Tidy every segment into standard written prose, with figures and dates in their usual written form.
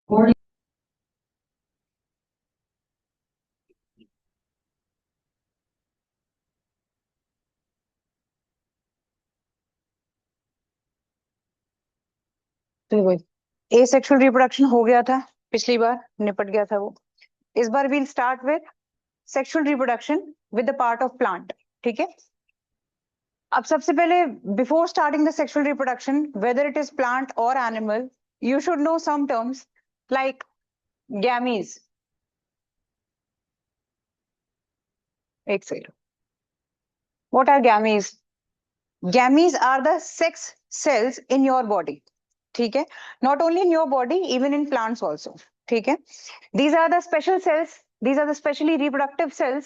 40 ए sexual reproduction हो गया था, पिछली बार निपट गया था वो। इस बार we'll start with sexual reproduction with the part of plant. ठीक है, अब सबसे पहले before starting the sexual reproduction whether it is plant और animal, you should know some terms like gametes. एक second, what are gametes? Gametes are the sex cells in your body. ठीक है, not only in your body, even in plants also. ठीक है, these are the special cells, these are the specially reproductive cells,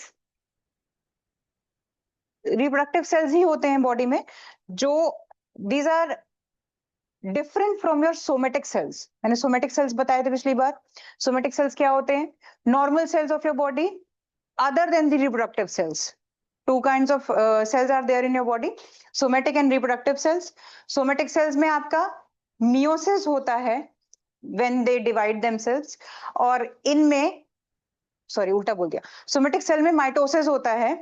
reproductive cells ही होते हैं body में जो these are different from your somatic cells। मैंने somatic cells बताए थे पिछली बार। somatic cells क्या होते हैं? normal cells of your body other than the reproductive cells। two kinds of cells are there in your body, somatic and reproductive cells। somatic cells में आपका meiosis होता है when they divide themselves, और इनमें sorry उल्टा बोल दिया, somatic cell में माइटोसिस होता है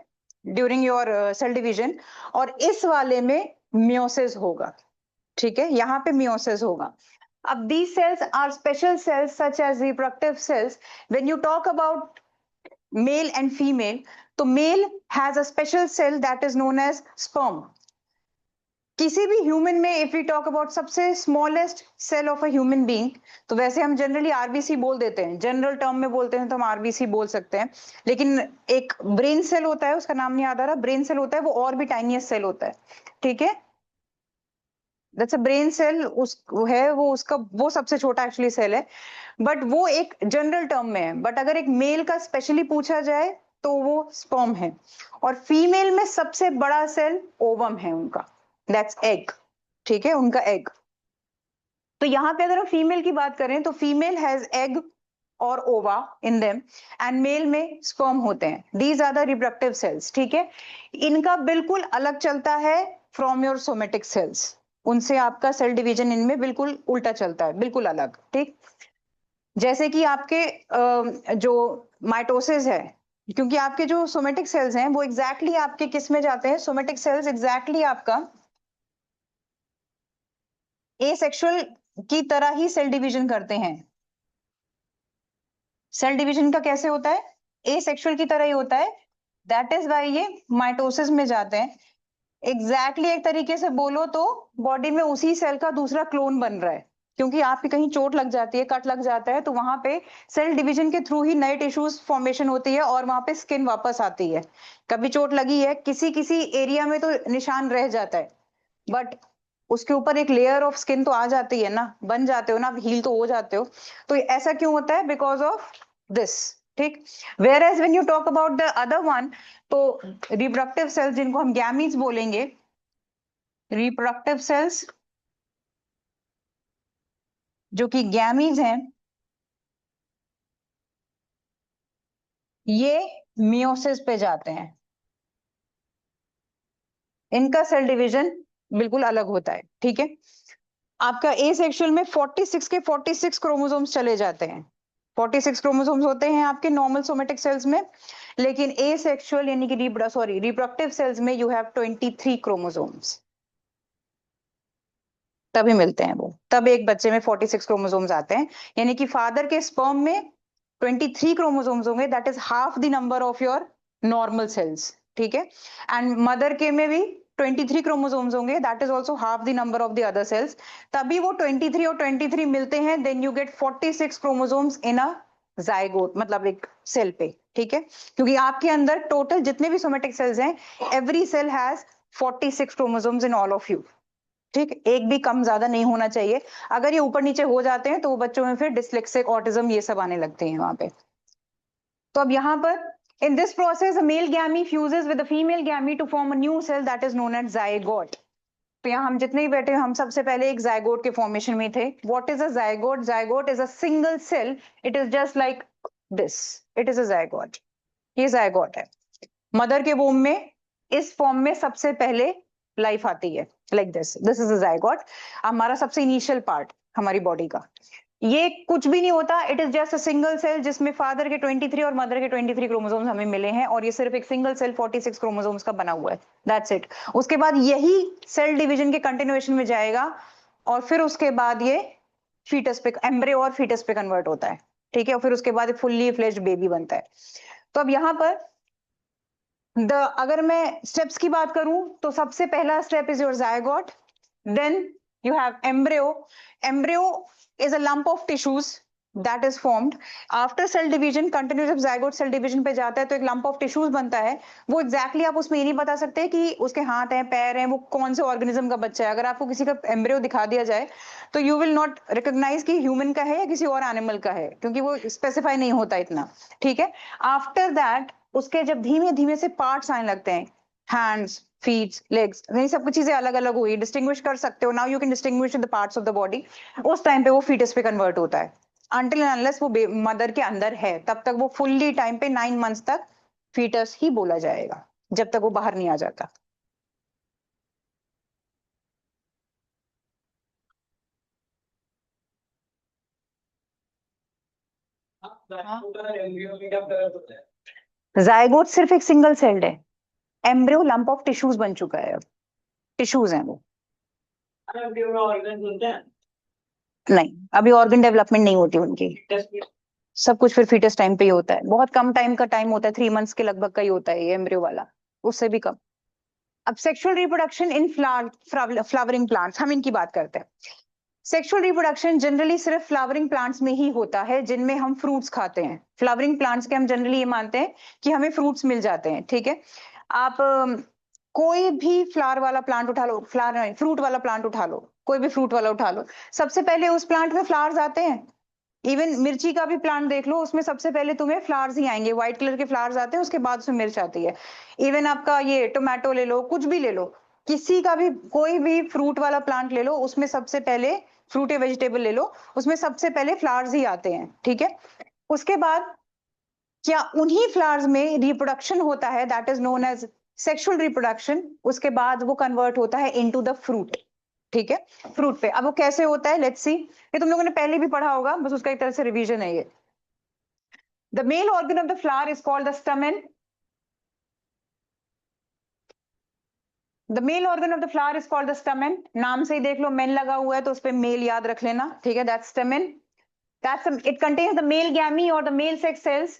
ड्यूरिंग योर सेल डिवीजन, और इस वाले में मियोसिस होगा। ठीक है, यहाँ पे मियोसिस होगा। अब these cells are special cells such as reproductive cells। when you talk about male and female, तो male has a special cell that is known as sperm। किसी भी ह्यूमन में इफ वी टॉक अबाउट सबसे smallest cell of a human being, तो वैसे हम generally RBC बोल देते हैं, जनरल टर्म में बोलते हैं तो हम आरबीसी बोल सकते हैं, लेकिन एक ब्रेन सेल होता है, उसका नाम नहीं याद आ रहा, ब्रेन सेल होता है, वो और भी टाइनीएस्ट सेल होता है। ठीक है, दैट्स अ ब्रेन सेल, उस है वो, उसका वो सबसे छोटा एक्चुअली सेल है, बट वो एक जनरल टर्म में है। बट अगर एक मेल का स्पेशली पूछा जाए तो वो स्पर्म है, और फीमेल में सबसे बड़ा सेल ओवम है उनका, दैट्स एग। ठीक है, उनका एग। तो यहाँ पे अगर हम फीमेल की बात करें तो फीमेल हैज एग और ova in them, and male में स्पर्म होते हैं। These are the reproductive cells. ठीक है, इनका बिल्कुल अलग चलता है फ्रॉम योर सोमेटिक सेल्स, उनसे आपका सेल डिवीजन इनमें बिल्कुल उल्टा चलता है, बिल्कुल अलग। ठीक, जैसे कि आपके जो माइटोसिस है, क्योंकि आपके जो सोमेटिक सेल्स हैं वो एग्जैक्टली आपके किस में जाते हैं, सोमेटिक सेल्स एग्जैक्टली आपका एसेक्सुअल की तरह ही सेल डिवीजन करते हैं। सेल डिवीजन का कैसे होता है? एसेक्सुअल की तरह ही होता है, दैट इज वाई ये माइटोसिस में जाते हैं। एग्जैक्टली एक तरीके से बोलो तो बॉडी में उसी सेल का दूसरा क्लोन बन रहा है, क्योंकि आपकी कहीं चोट लग जाती है, कट लग जाता है, तो वहां पे सेल डिवीजन के थ्रू ही नए टिश्यूज फॉर्मेशन होती है और वहां पे स्किन वापस आती है। कभी चोट लगी है, किसी किसी एरिया में तो निशान रह जाता है, बट उसके ऊपर एक लेयर ऑफ स्किन तो आ जाती है ना, बन जाते हो ना, हील तो हो जाते हो। तो ऐसा क्यों होता है? Because of this. ठीक, where as when you talk about the other one, तो रिप्रोडक्टिव सेल्स जिनको हम गैमीज बोलेंगे, रिप्रोडक्टिव सेल्स जो कि गैमीज हैं, ये मियोसिस पे जाते हैं। इनका सेल डिवीजन बिल्कुल अलग होता है। ठीक है, आपका ए सेक्सुअल में 46 के 46 क्रोमोसोम्स चले जाते हैं। 46 क्रोमोसोम्स होते हैं आपके नॉर्मल सोमेटिक सेल्स में, लेकिन ए सेक्सुअल यानी कि रिप्रोडक्टिव सेल्स में यू हैव 23 क्रोमोसोम्स। तभी मिलते हैं वो, तब एक बच्चे में 46 क्रोमोसोम्स आते हैं, यानी कि फादर के स्पर्म में 23 क्रोमोसोम्स होंगे, that is half the number of your normal sales. ठीक है, एंड मदर के में भी 23 क्रोमोसोम्स होंगे, that is also half the number of the other cells. तभी वो 23 और 23 मिलते हैं, then you get 46 chromosomes in a zygote, मतलब एक सेल पे। ठीक है, क्योंकि आपके अंदर टोटल जितने भी सोमेटिक सेल्स हैं, every cell has 46 chromosomes in all of you. ठीक, एक भी कम ज्यादा नहीं होना चाहिए। अगर ये ऊपर नीचे हो जाते हैं तो वो बच्चों में फिर डिस्लेक्सिक, ऑटिज्म ये सब आने लगते हैं वहां पे। तो अब यहाँ पर in this process a male gamete fuses with a female gamete to form a new cell that is known as zygote। तो यहाँ हम जितने ही बैठे हम सबसे पहले एक जायगोट के फॉर्मेशन में थे। What is a zygote? Zygote is a single cell, it is just like this, it is a zygote. ये जायगोट है, मदर के वोम में इस फॉर्म में सबसे पहले लाइफ आती है, like this, this is a zygote, हमारा सबसे इनिशियल पार्ट हमारी बॉडी का। ये कुछ भी नहीं होता, it is just a single cell जिसमें फादर के 23 और मदर के 23 क्रोमोसोम्स हमें मिले हैं, और ये सिर्फ एक सिंगल सेल 46 क्रोमोसोम्स का बना हुआ है, दैट्स इट। उसके बाद यही सेल डिवीजन के कंटिन्यूएशन में जाएगा, और फिर उसके बाद ये फीटस पे, एम्ब्रियो और फीटस पे कन्वर्ट होता है, ठीक है, और फिर उसके बाद फुल्ली फ्लेज्ड बेबी बनता है। तो अब यहाँ पर अगर मैं स्टेप्स की बात करूं तो सबसे पहला step is your zygote, then you have embryo is a lump of tissues that is formed after cell division, continuous जब zygote cell division पे जाता है तो एक lump of tissues बनता है। वो exactly आप उसमें ये नहीं बता सकते कि उसके हाथ हैं, पैर हैं, वो कौन से ऑर्गेनिज्म का बच्चा है। अगर आपको किसी का एम्ब्रियो दिखा दिया जाए तो यू विल नॉट रिकॉग्नाइज कि ह्यूमन का है या किसी और एनिमल का है, क्योंकि वो स्पेसिफाई नहीं होता इतना, ठीक है। आफ्टर दैट उसके जब धीमे धीमे से पार्ट्स आने लगते हैं, हैंड्स, फीट, लेग्स, ये सब कुछ चीजें अलग अलग हुई, डिस्टिंग्विश कर सकते हो, now you can distinguish the parts of the body. उस टाइम पे वो फीटस पे कन्वर्ट होता है, अनटिल एंड अनलेस वो मदर के अंदर है, तब तक वो फुल्ली टाइम पे 9 मंथ्स तक फीटस ही बोला जाएगा, जब तक वो बाहर नहीं आ जाता। जायगोट सिर्फ एक सिंगल सेल्ड है, एम्ब्रियो लंप ऑफ टिश्यूज बन चुका है, अब टिश्यूज हैं वो। नहीं, अभी ऑर्गन डेवलपमेंट नहीं होती उनकी, सब कुछ फिर फीटस टाइम पे ही होता है, बहुत कम टाइम का टाइम होता है, 3 मंथ्स के लगभग का ही होता है ये एम्ब्रियो वाला, उससे भी कम। अब सेक्सुअल रिप्रोडक्शन इन फ्लावरिंग प्लांट्स, हम इनकी बात करते हैं। सेक्सुअल रिप्रोडक्शन जनरली सिर्फ फ्लावरिंग प्लांट्स में ही होता है जिनमें हम फ्रूट्स खाते हैं। फ्लावरिंग प्लांट्स के हम जनरली ये मानते हैं कि हमें फ्रूट्स मिल जाते हैं, ठीक है। आप कोई भी फ्लावर वाला प्लांट उठा लो, फ्लावर नहीं, फ्रूट वाला प्लांट उठा लो, कोई भी फ्रूट वाला उठा लो, सबसे पहले उस प्लांट में फ्लावर्स आते हैं। इवन मिर्ची का भी प्लांट देख लो, उसमें सबसे पहले तुम्हें फ्लावर्स ही आएंगे, व्हाइट कलर के फ्लावर्स आते हैं, उसके बाद उसमें मिर्च आती है। इवन आपका ये टोमेटो ले लो, कुछ भी ले लो, किसी का भी कोई भी फ्रूट वाला प्लांट ले लो, उसमें सबसे पहले फ्रूट या वेजिटेबल ले लो, उसमें सबसे पहले फ्लावर्स ही आते हैं, ठीक है। उसके बाद क्या उन्हीं फ्लावर्स में रिप्रोडक्शन होता है, that is known as sexual reproduction. उसके बाद वो कन्वर्ट होता है इनटू द फ्रूट, ठीक है, फ्रूट पे। अब वो कैसे होता है, लेट्स सी, ये तुम लोगों ने पहले भी पढ़ा होगा, बस उसका एक तरह से रिवीजन है ये। The male organ of the flower is called the stamen. The male organ of the flower is called the stamen, नाम से ही देख लो मेन लगा हुआ है तो उस पे मेल याद रख लेना, ठीक है, that's स्टमेन। It contains the male gamete or the male sex cells,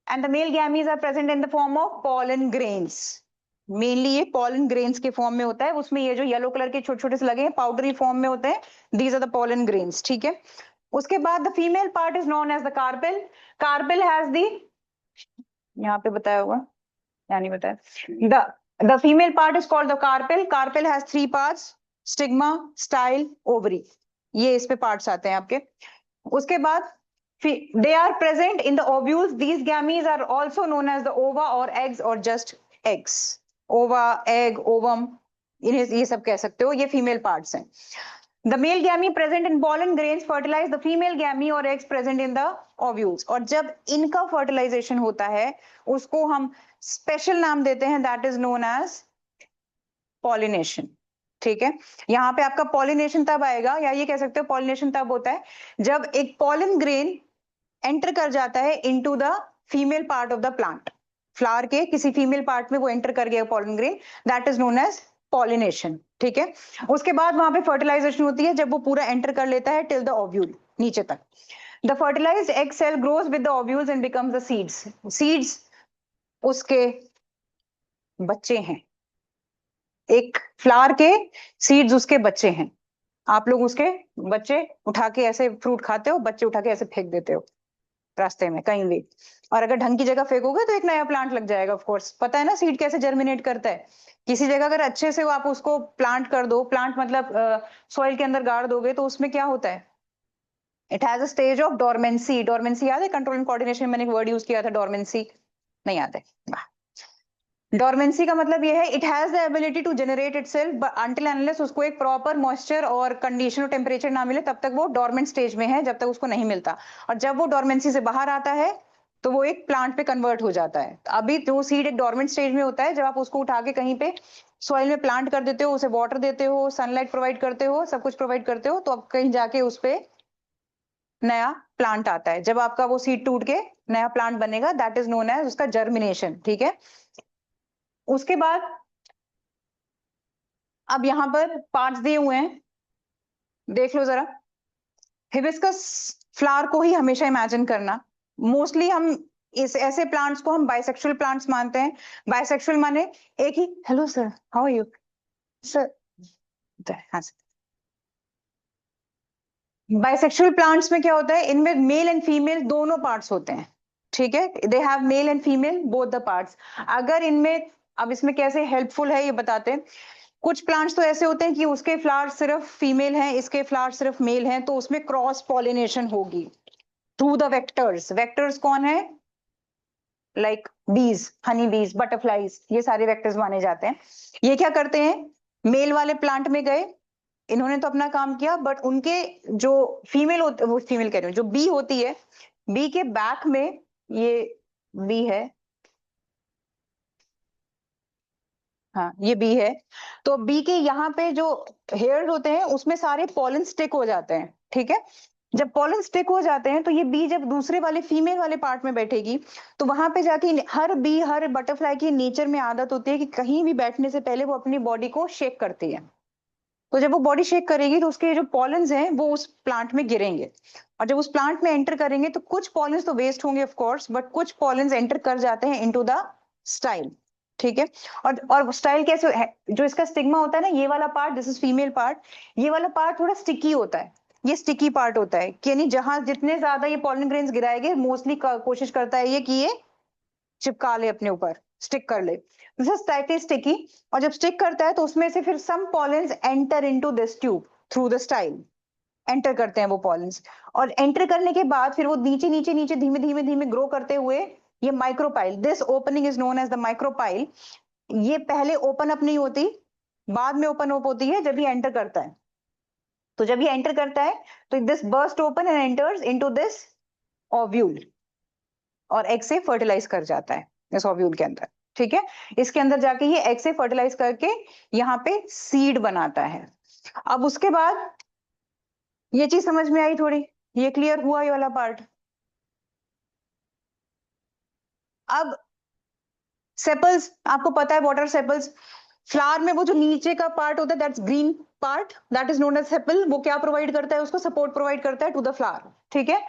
and the male gametes are present in the form of pollen grains. Mainly ये pollen grains के फॉर्म में होता है, उसमें ये जो येलो कलर के छोटे छोटे से लगे हैं पाउडरी फॉर्म में होते हैं, these are the pollen grains, ठीक है। उसके बाद the female part is known as the carpel. Carpel has the, यहाँ पे बताया होगा या नहीं बताया, the female part is called the carpel. Carpel has 3 parts, stigma, style, ovary, ये इस पे पार्ट्स आते हैं आपके। उसके बाद they are present in the ovules. These gametes are also known as the ova or eggs or just eggs. ova, egg, ovum, इन्हें ये सब कह सकते हो, ये फीमेल पार्ट्स हैं। The male gamete present in pollen grains fertilize the female gamete or eggs present in the ovules. और जब इनका fertilization होता है उसको हम स्पेशल नाम देते हैं, that is known as pollination, ठीक है। यहाँ पे आपका पॉलिनेशन तब आएगा, या ये कह सकते हो पॉलिनेशन तब होता है जब एक पॉलन ग्रेन एंटर कर जाता है into the female part of the plant, flower के किसी फीमेल पार्ट में वो एंटर कर गया pollen grain, that is known as pollination, ठीक है। उसके बाद वहां पे फर्टिलाइजेशन होती है जब वो पूरा एंटर कर लेता है टिल द ओव्यूल, नीचे तक। The fertilized egg cell grows with the ovules and becomes the seeds. Seeds उसके बच्चे हैं, एक फ्लावर के सीड्स उसके बच्चे हैं। आप लोग उसके बच्चे उठा के ऐसे फ्रूट खाते हो, बच्चे उठा के ऐसे फेंक देते हो रास्ते में कहीं भी, और अगर ढंग की जगह फेंकोगे तो एक नया प्लांट लग जाएगा। ऑफ कोर्स पता है ना सीड कैसे जर्मिनेट करता है। किसी जगह अगर अच्छे से आप उसको प्लांट कर दो, प्लांट मतलब सॉइल के अंदर गाड़ दोगे, तो उसमें क्या होता है, it has a stage of dormancy. Dormancy याद है, कंट्रोल एंड कोऑर्डिनेशन मैंने एक वर्ड यूज किया था डोरमेंसी, नहीं याद है। डोरमेंसी का मतलब ये है it has the ability to generate itself until unless उसको एक प्रॉपर मॉइस्चर और कंडीशन और टेम्परेचर ना मिले, तब तक वो डोरमेंट स्टेज में है, जब तक उसको नहीं मिलता। और जब वो डोरमेंसी से बाहर आता है तो वो एक प्लांट पे कन्वर्ट हो जाता है। अभी जो सीड एक डोरमेंट स्टेज में होता है, जब आप उसको उठा के कहीं पे सॉइल में प्लांट कर देते हो, उसे वाटर देते हो, सनलाइट प्रोवाइड करते हो, सब कुछ प्रोवाइड करते हो, तो अब कहीं जाके उस पे नया प्लांट आता है। जब आपका वो सीड टूट के नया प्लांट बनेगा, दैट इज नोन एज उसका जर्मिनेशन। ठीक है, उसके बाद अब यहाँ पर पार्ट्स दिए हुए हैं, देख लो जरा। हिबिस्कस फ्लावर को ही हमेशा इमेजिन करना। मोस्टली हम इस ऐसे प्लांट्स को हम बाइसेक्सुअल प्लांट्स मानते हैं। बाइसेक्सुअल माने एक ही, hello sir, how are you sir, हाँ सर। बाइसेक्सुअल प्लांट्स में क्या होता है, इनमें मेल एंड फीमेल दोनों पार्ट्स होते हैं। ठीक है, they have male and female both the parts. अगर इनमें, अब इसमें कैसे हेल्पफुल है ये बताते हैं। कुछ प्लांट्स तो ऐसे होते हैं कि उसके फ्लावर सिर्फ फीमेल हैं, इसके फ्लावर सिर्फ मेल हैं, तो उसमें क्रॉस पॉलिनेशन होगी थ्रू द वेक्टर्स। वेक्टर्स कौन है, लाइक बीज, हनी बीज, बटरफ्लाईज, ये सारे वेक्टर्स माने जाते हैं। ये क्या करते हैं, मेल वाले प्लांट में गए, इन्होंने तो अपना काम किया, बट उनके जो फीमेल होते, वो फीमेल कह रही हूँ, जो बी होती है, बी के बैक में, ये बी है, हाँ ये बी है, तो बी के यहाँ पे जो हेयर्स होते हैं उसमें सारे पॉलन स्टिक हो जाते हैं। ठीक है, जब पॉलन स्टिक हो जाते हैं तो ये बी जब दूसरे वाले फीमेल वाले पार्ट में बैठेगी, तो वहां पे जाके हर बी, हर बटरफ्लाई की नेचर में आदत होती है कि कहीं भी बैठने से पहले वो अपनी बॉडी को शेक करती है। तो जब वो बॉडी शेक करेगी तो उसके जो पॉलन्स हैं वो उस प्लांट में गिरेंगे, और जब उस प्लांट में एंटर करेंगे तो कुछ पॉलन्स तो वेस्ट होंगे ऑफ कोर्स, बट कुछ पॉलन्स एंटर कर जाते हैं इनटू द स्टाइल। ठीक है, और स्टाइल कैसे है, जो इसका स्टिग्मा होता है ना, ये वाला part, this is female part, ये वाला पार्ट थोड़ा स्टिकी होता है, ये स्टिकी पार्ट होता है, कि यानी जहां जितने ज्यादा ये पॉलन ग्रेन्स गिराएंगे, मोस्टली कोशिश करता है ये कि ये चिपका ले अपने ऊपर, स्टिक कर ले, दिस इज स्लाइटली स्टिकी। और जब स्टिक करता है तो उसमें से फिर some pollens enter into this tube through the style, enter करते हैं वो पॉलन्स, और एंटर करने के बाद फिर वो नीचे नीचे नीचे धीमे धीमे धीमे ग्रो करते हुए ये micropyle, this opening is known as the micropyle. ये पहले ओपन अप नहीं होती, बाद में ओपन अप होती है जब ये एंटर करता है। तो जब ये एंटर करता है तो this burst open and enters into this ovule, और एग से फर्टिलाइज कर जाता है इस ओव्यूल के अंदर। ठीक है, इसके अंदर जाके ये एग से फर्टिलाइज करके यहाँ पे सीड बनाता है। अब उसके बाद ये चीज समझ में आई थोड़ी, ये क्लियर हुआ ये वाला पार्ट। अब सेपल्स, आपको पता है वाटर सेपल्स, फ्लावर में वो जो नीचे का पार्ट होता है, that's green part, that is known as sepal. वो क्या प्रोवाइड करता है, उसको सपोर्ट प्रोवाइड करता है टू द फ्लावर। ठीक है,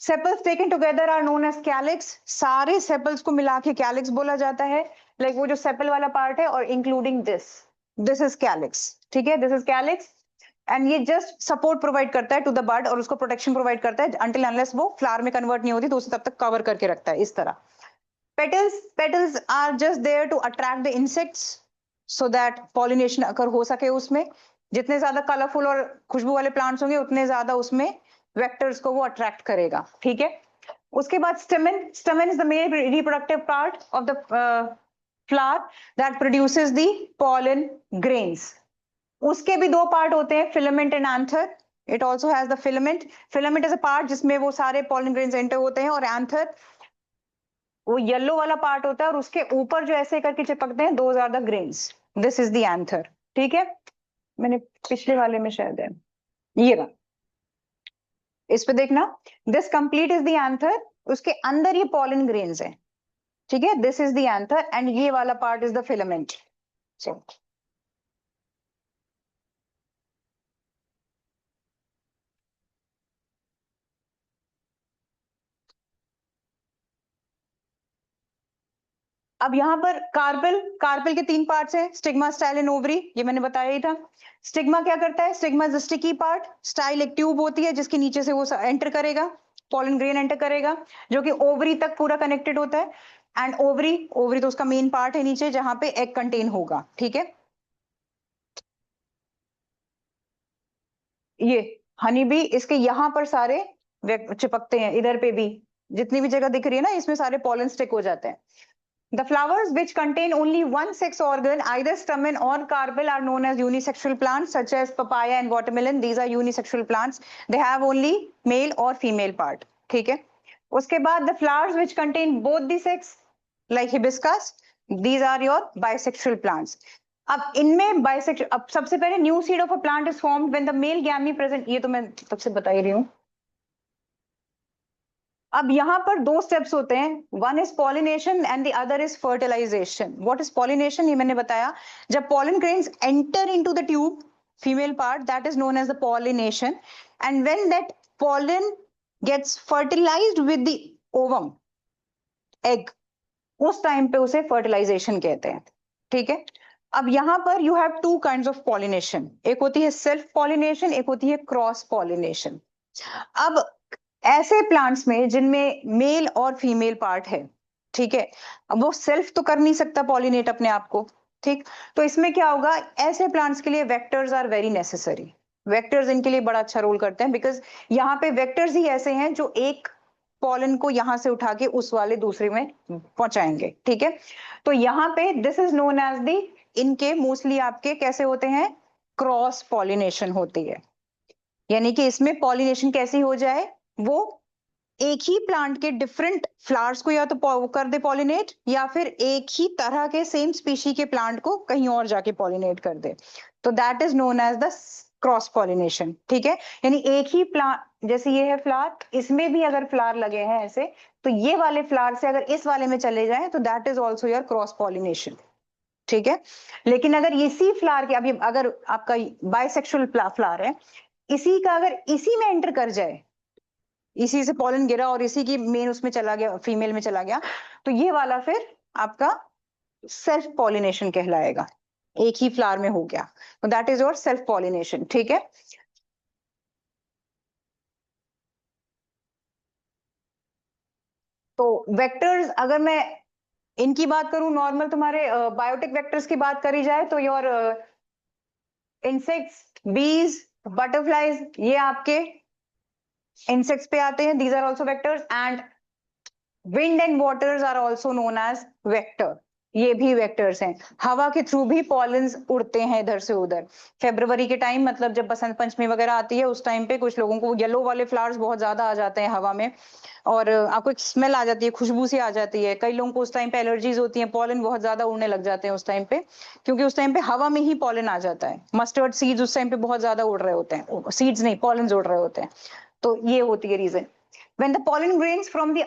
sepals taken together are known as calyx. सारे सेपल्स को मिला के कैलिक्स बोला जाता है, लाइक वो जो सेपल वाला पार्ट है, और इंक्लूडिंग दिस इज कैलिक्स। ठीक है, दिस इज कैलिक्स, एंड ये जस्ट सपोर्ट प्रोवाइड करता है टू द बड, और उसको प्रोटेक्शन प्रोवाइड करता है अंटिल अनलेस वो फ्लावर में कन्वर्ट नहीं होती, तो उसे तब तक कवर करके रखता है इस तरह। petals are just there to attract the insects so that pollination occur हो सके उसमें। जितने ज्यादा कलरफुल और खुशबू वाले प्लांट्स होंगे उतने ज्यादा उसमें वेक्टर्स को वो अट्रैक्ट करेगा। ठीक है, उसके बाद स्टेमन, स्टेमन is the male reproductive part of the flower that produces the pollen grains। उसके भी दो पार्ट होते हैं, filament and anther. It also has the filament, filament is a part जिसमें वो सारे pollen grains एंटर होते हैं, और एंथर वो येलो वाला पार्ट होता है, और उसके ऊपर जो ऐसे करके चिपकते हैं, those are the grains, this is the anther. ठीक है, मैंने पिछले वाले में शायद है, ये रहा, इस पे देखना, this complete is the anther, उसके अंदर ये पॉलन ग्रेन्स है। ठीक है, this is the anther, and ये वाला पार्ट इज द फिलामेंट। अब यहाँ पर कार्पेल, कार्पेल के तीन पार्ट्स हैं, स्टिग्मा, स्टाइल एंड ओवरी, ये मैंने बताया ही था। स्टिग्मा क्या करता है, stigma is sticky part, style एक ट्यूब होती है जिसके नीचे से वो एंटर करेगा, पॉलन ग्रेन एंटर करेगा, जो कि ओवरी तक पूरा कनेक्टेड होता है। एंड ओवरी, ओवरी तो उसका मेन पार्ट है नीचे जहां पे एग कंटेन होगा। ठीक है, ये हनी बी, इसके यहाँ पर सारे चिपकते हैं, इधर पे भी जितनी भी जगह दिख रही है ना, इसमें सारे पॉलन स्टिक हो जाते हैं। The flowers which contain only one sex organ, either stamen or carpel, are known as unisexual plants, such as papaya and watermelon. These are unisexual plants. They have only male or female part. ठीक है, उसके बाद the flowers which contain both the sex, like hibiscus, these are your bisexual plants. अब इनमें bisexual, अब सबसे पहले new seed of a plant is formed when the male gamete present, ये तो मैं तब से बता ही रही हूँ। अब यहाँ पर दो स्टेप्स होते हैं, one is pollination and the other is fertilization. What is pollination, ये मैंने बताया. जब pollen grains enter into the tube, female part, that is known as the pollination. And when that pollen gets fertilized with the ovum, egg, उस time पे उसे fertilisation कहते हैं. ठीक है. अब यहाँ पर you have two kinds of pollination. एक होती है सेल्फ पॉलिनेशन, एक होती है क्रॉस पॉलिनेशन. अब ऐसे प्लांट्स में जिनमें मेल और फीमेल पार्ट है, ठीक है, अब वो सेल्फ तो कर नहीं सकता पॉलिनेट अपने आप को. ठीक. तो इसमें क्या होगा, ऐसे प्लांट्स के लिए vectors are very necessary. Vectors इनके लिए बड़ा अच्छा रोल करते हैं, बिकॉज यहाँ पे वेक्टर्स ही ऐसे हैं जो एक पॉलन को यहां से उठा के उस वाले दूसरे में पहुंचाएंगे. ठीक है. तो यहाँ पे this is known as the, इनके मोस्टली आपके कैसे होते हैं, क्रॉस पॉलिनेशन होती है. यानी कि इसमें पॉलिनेशन कैसी हो जाए, वो एक ही प्लांट के डिफरेंट फ्लावर्स को या तो कर दे पॉलिनेट, या फिर एक ही तरह के सेम स्पीशी के प्लांट को कहीं और जाके पॉलिनेट कर दे. तो that is known as the cross pollination. ठीक है. यानी एक ही प्लांट, जैसे ये है फ्लावर, इसमें भी अगर फ्लावर लगे हैं ऐसे, तो ये वाले फ्लावर से अगर इस वाले में चले जाए तो that is also your cross pollination. ठीक है. लेकिन अगर इसी फ्लावर के, अभी अगर आपका बाइसेक्सुअल फ्लावर है, इसी का अगर इसी में एंटर कर जाए, इसी से पॉलन गिरा और इसी की मेन उसमें चला गया, फीमेल में चला गया, तो ये वाला फिर आपका सेल्फ पॉलिनेशन कहलाएगा. एक ही फ्लावर में हो गया, तो that is your self pollination. ठीक है. तो वेक्टर्स, अगर मैं इनकी बात करूं, नॉर्मल तुम्हारे बायोटिक वेक्टर्स की बात करी जाए, तो योर इंसेक्ट्स, बीज, बटरफ्लाईज, ये आपके इंसेक्ट्स पे आते हैं. These are also vectors. And wind and waters are also known as vector. ये भी वेक्टर्स हैं. हवा के थ्रू भी पॉलन्स उड़ते हैं इधर से उधर. फेब्रुवरी के टाइम, मतलब जब बसंत पंचमी वगैरह आती है, उस टाइम पे कुछ लोगों को येलो वाले फ्लावर्स बहुत ज्यादा आ जाते हैं हवा में, और आपको एक स्मेल आ जाती है, खुशबू सी आ जाती है. कई लोगों को उस टाइम पे एलर्जीज होती हैं, पॉलन बहुत ज्यादा उड़ने लग जाते हैं उस टाइम पे, क्योंकि उस टाइम पे हवा में ही पॉलन आ जाता है. मस्टर्ड सीड्स उस टाइम पे बहुत ज्यादा उड़ रहे होते हैं, सीड्स नहीं, पॉलन उड़ रहे होते हैं. तो ये होती है reason. When the pollen grains from the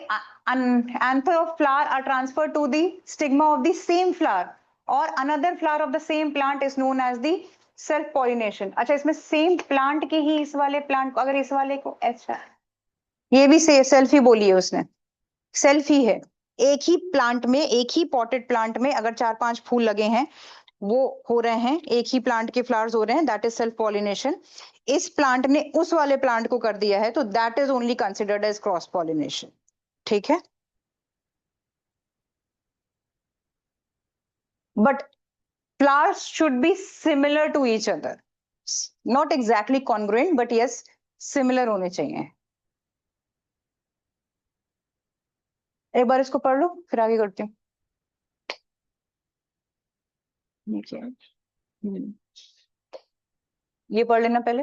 anther of flower are transferred to the stigma of the same flower or another flower of the same plant is known as the self pollination. अच्छा, इसमें same plant के ही इस वाले plant को, अगर इस वाले को, अच्छा, ये भी सेल्फ ही बोली है उसने, सेल्फ ही है. एक ही प्लांट में, एक ही पॉटेड प्लांट में अगर 4-5 फूल लगे हैं, वो हो रहे हैं, एक ही प्लांट के फ्लावर्स हो रहे हैं, दैट इज सेल्फ पॉलिनेशन. इस प्लांट ने उस वाले प्लांट को कर दिया है, तो that is only considered as cross pollination. ठीक है. But flowers should be similar to each other, not exactly congruent, but yes, similar होने चाहिए. एक बार इसको पढ़ लो, फिर आगे करती हूँ. ये पढ़ लेना पहले.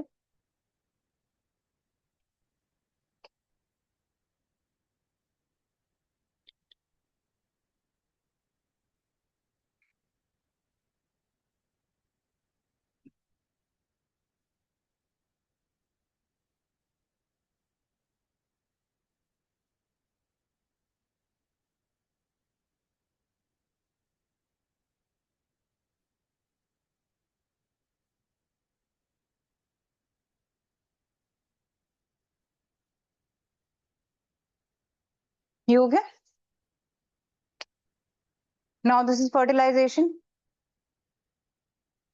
ये हो गया. Now this is fertilization.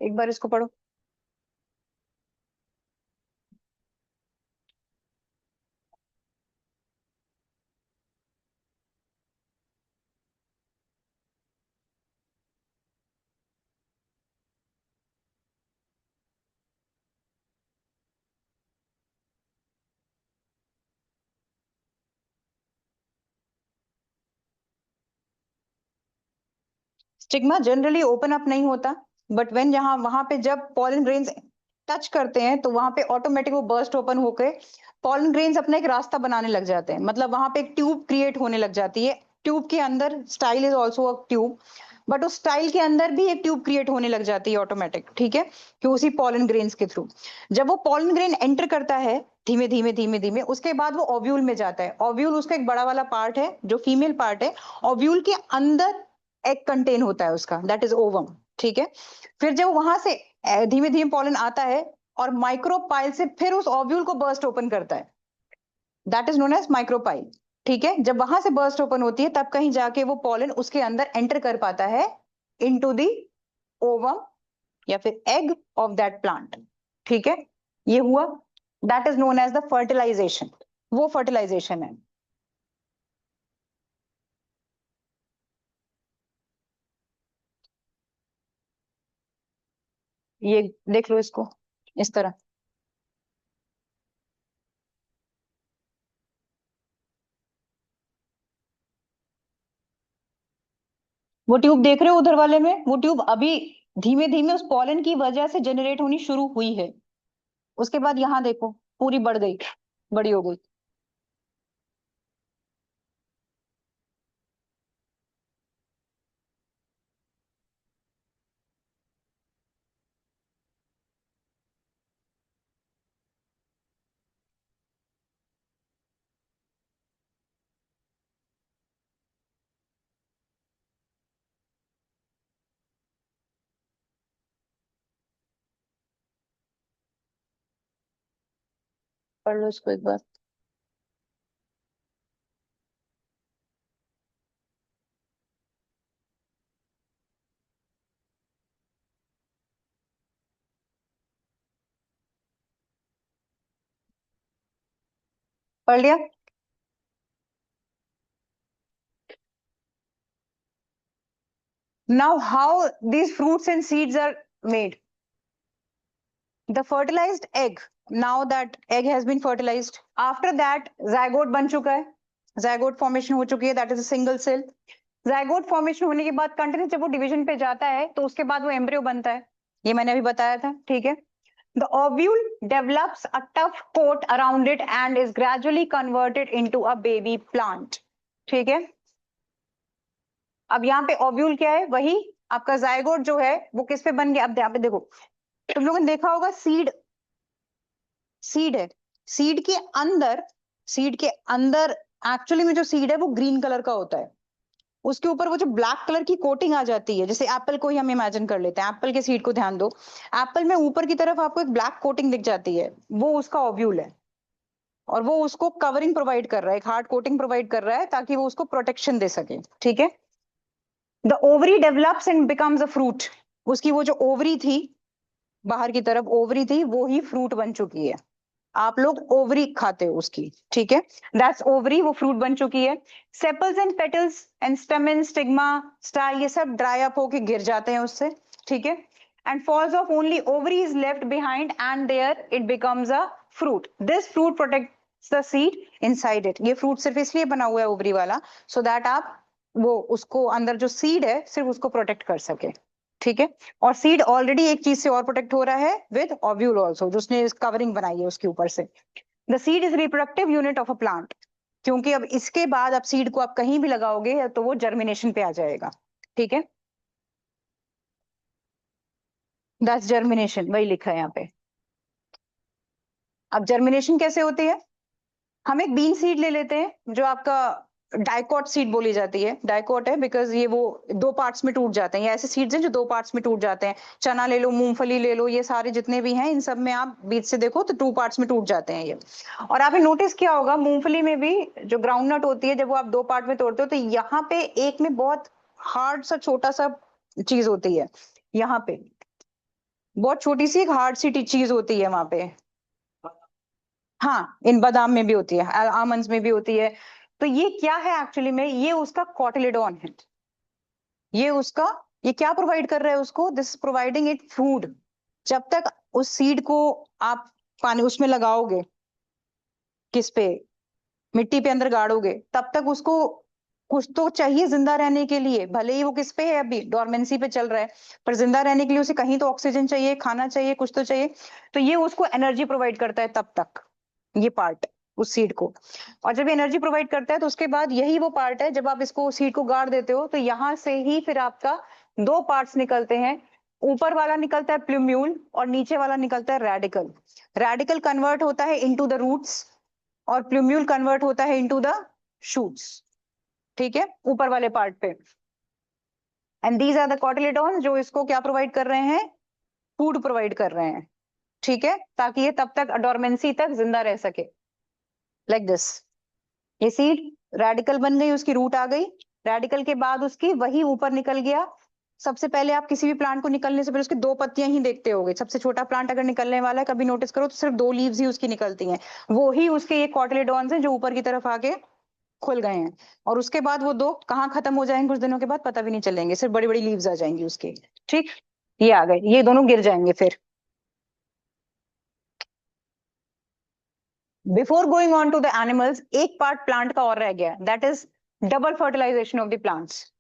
एक बार इसको पढ़ो. स्टिग्मा जनरली ओपन अप नहीं होता, बट व्हेन जहां वहां पे जब पॉलन ग्रेन्स टच करते हैं, तो वहां पे ऑटोमेटिक वो बर्स्ट ओपन होकर पॉलन ग्रेन्स अपना एक रास्ता बनाने लग जाते हैं. मतलब वहां पे एक ट्यूब क्रिएट होने लग जाती है. ट्यूब के अंदर, style is also a tube. But उस स्टाइल के अंदर भी एक ट्यूब क्रिएट होने लग जाती है ऑटोमेटिक, ठीक है, कि उसी पॉलन ग्रेन्स के थ्रू। जब वो पॉलन ग्रेन एंटर करता है धीमे धीमे धीमे धीमे, उसके बाद वो ओव्यूल में जाता है। ओव्यूल उसका एक बड़ा वाला पार्ट है जो फीमेल पार्ट है। ओव्यूल के अंदर एग कंटेन होता है उसका, दैट इज ओवम, ठीक है। फिर जब वहां से धीमे धीमे पॉलन आता है और माइक्रोपाइल से फिर उस ओव्यूल को बर्स्ट ओपन करता है, that is known as micropyle, ठीक है। जब वहां से बर्स्ट ओपन होती है तब कहीं जाके वो पॉलन उसके अंदर एंटर कर पाता है इनटू द ओवम या फिर एग ऑफ दैट प्लांट, ठीक है। ये हुआ, that is known as the fertilization, वो फर्टिलाइजेशन है। ये देख लो इसको इस तरह, वो ट्यूब देख रहे हो उधर वाले में, वो ट्यूब अभी धीमे धीमे उस पॉलन की वजह से जनरेट होनी शुरू हुई है। उसके बाद यहाँ देखो पूरी बढ़ गई, बड़ी हो गई। पढ़ लो इसको एक बार। पढ़ लिया? Now how these fruits and seeds are made? The fertilized egg, now that egg has been fertilized, after that zygote बन चुका है, zygote formation हो चुकी है, that is a single cell. zygote formation होने के बाद कंटिन्यू जब वो डिवीजन पे जाता है तो उसके बाद वो एम्ब्रियो बनता है, ये मैंने अभी बताया था, ठीक है। The ovule develops a tough coat around it and is gradually converted into a baby plant, ठीक है। अब यहाँ पे ओव्यूल क्या है, वही आपका जायगोट जो है वो किस पे बन गया। अब यहाँ पे देखो, तुम लोगों ने देखा होगा सीड, सीड है, सीड के अंदर, सीड के अंदर एक्चुअली में जो सीड है वो ग्रीन कलर का होता है। उसके ऊपर वो जो ब्लैक कलर की कोटिंग आ जाती है, जैसे एप्पल को ही हम इमेजिन कर लेते हैं, एप्पल के सीड को ध्यान दो, एप्पल में ऊपर की तरफ आपको एक ब्लैक कोटिंग दिख जाती है, वो उसका ओव्यूल है। और वो उसको कवरिंग प्रोवाइड कर रहा है, एक हार्ड कोटिंग प्रोवाइड कर रहा है ताकि वो उसको प्रोटेक्शन दे सके, ठीक है। The ovary develops and becomes a fruit, उसकी वो जो ओवरी थी, बाहर की तरफ ओवरी थी, वो ही फ्रूट बन चुकी है। आप लोग ओवरी खाते हो उसकी, ठीक है, दैट्स ओवरी, वो फ्रूट बन चुकी है। Sepals and petals and स्टेमन stigma style ये सब ड्राई अप होके गिर जाते हैं उससे, ठीक है। And falls off only ovary is left behind and there it becomes a fruit. This fruit protects the seed inside it, ये फ्रूट सिर्फ इसलिए बना हुआ है ओवरी वाला, सो दैट आप वो उसको अंदर जो सीड है सिर्फ उसको प्रोटेक्ट कर सके, ठीक है। और सीड ऑलरेडी एक चीज से और प्रोटेक्ट हो रहा है, विद ओव्यूल आल्सो, जो उसने कवरिंग बनाई है उसके ऊपर से। The seed is reproductive unit of a plant, क्योंकि अब इसके बाद अब सीड को आप कहीं भी लगाओगे तो वो जर्मिनेशन पे आ जाएगा, ठीक है। दैट्स जर्मिनेशन, वही लिखा है यहाँ पे। अब जर्मिनेशन कैसे होती है, हम एक बीन सीड ले लेते हैं जो आपका डाइकॉट सीड बोली जाती है, डाइकॉट है बिकॉज ये वो दो पार्ट्स में टूट जाते हैं, ये ऐसे सीड्स हैं जो दो पार्ट्स में टूट जाते हैं। चना ले लो, मूंगफली ले लो, ये सारे जितने भी हैं इन सब में आप बीच से देखो तो टू पार्ट्स में टूट जाते हैं ये। और आपने नोटिस किया होगा मूंगफली में भी जो ग्राउंड नट होती है, जब वो आप दो पार्ट में तोड़ते हो तो यहाँ पे एक में बहुत हार्ड सा छोटा सा चीज होती है, यहाँ पे बहुत छोटी सी एक हार्ड सी चीज होती है वहां पे। हाँ, इन बादाम में भी होती है, आमंड्स में भी होती है। तो ये क्या है एक्चुअली में, ये उसका कॉटिलेडॉन है, ये उसका, ये क्या प्रोवाइड कर रहा है उसको, दिस प्रोवाइडिंग इट फूड। जब तक उस सीड को आप पानी उसमें लगाओगे, किस पे, मिट्टी पे अंदर गाड़ोगे, तब तक उसको कुछ तो चाहिए जिंदा रहने के लिए, भले ही वो किस पे है, अभी डोरमेंसी पे चल रहा है, पर जिंदा रहने के लिए उसे कहीं तो ऑक्सीजन चाहिए, खाना चाहिए, कुछ तो चाहिए। तो ये उसको एनर्जी प्रोवाइड करता है तब तक, ये पार्ट, उस सीड को। और जब एनर्जी प्रोवाइड करता है तो उसके बाद यही वो पार्ट है, जब आप इसको सीड को गाड़ देते हो तो यहाँ से ही फिर आपका दो पार्ट्स निकलते हैं। ऊपर वाला निकलता है प्लूम्यूल और नीचे वाला निकलता है रेडिकल। रेडिकल कन्वर्ट होता है इनटू द रूट्स और प्लूम्यूल कन्वर्ट होता है इनटू द शूट्स। ठीक है, ऊपर वाले पार्ट पे। एंड दीज आर द कॉटिलेडॉन्स जो इसको क्या प्रोवाइड कर रहे हैं, फूड प्रोवाइड कर रहे हैं। ठीक है, ताकि ये तब तक डोरमेंसी तक जिंदा रह सके। लाइक दिस, ये सीड रेडिकल बन गई, उसकी रूट आ गई, रेडिकल के बाद उसकी वही ऊपर निकल गया। सबसे पहले आप किसी भी प्लांट को निकलने से पहले उसकी दो पत्तियां ही देखते होगे। सबसे छोटा प्लांट अगर निकलने वाला है कभी नोटिस करो तो सिर्फ दो लीव्स ही उसकी निकलती हैं। वो ही उसके ये कॉटिलेडॉन्स हैं जो ऊपर की तरफ आके खुल गए हैं। और उसके बाद वो दो कहाँ खत्म हो जाएंगे कुछ दिनों के बाद पता भी नहीं चलेंगे, सिर्फ बड़ी बड़ी लीव्स आ जाएंगी उसकी। ठीक, ये आ गए, ये दोनों गिर जाएंगे फिर। Before going on to the animals, एक पार्ट प्लांट का और रह गया, that is double fertilization of the plants.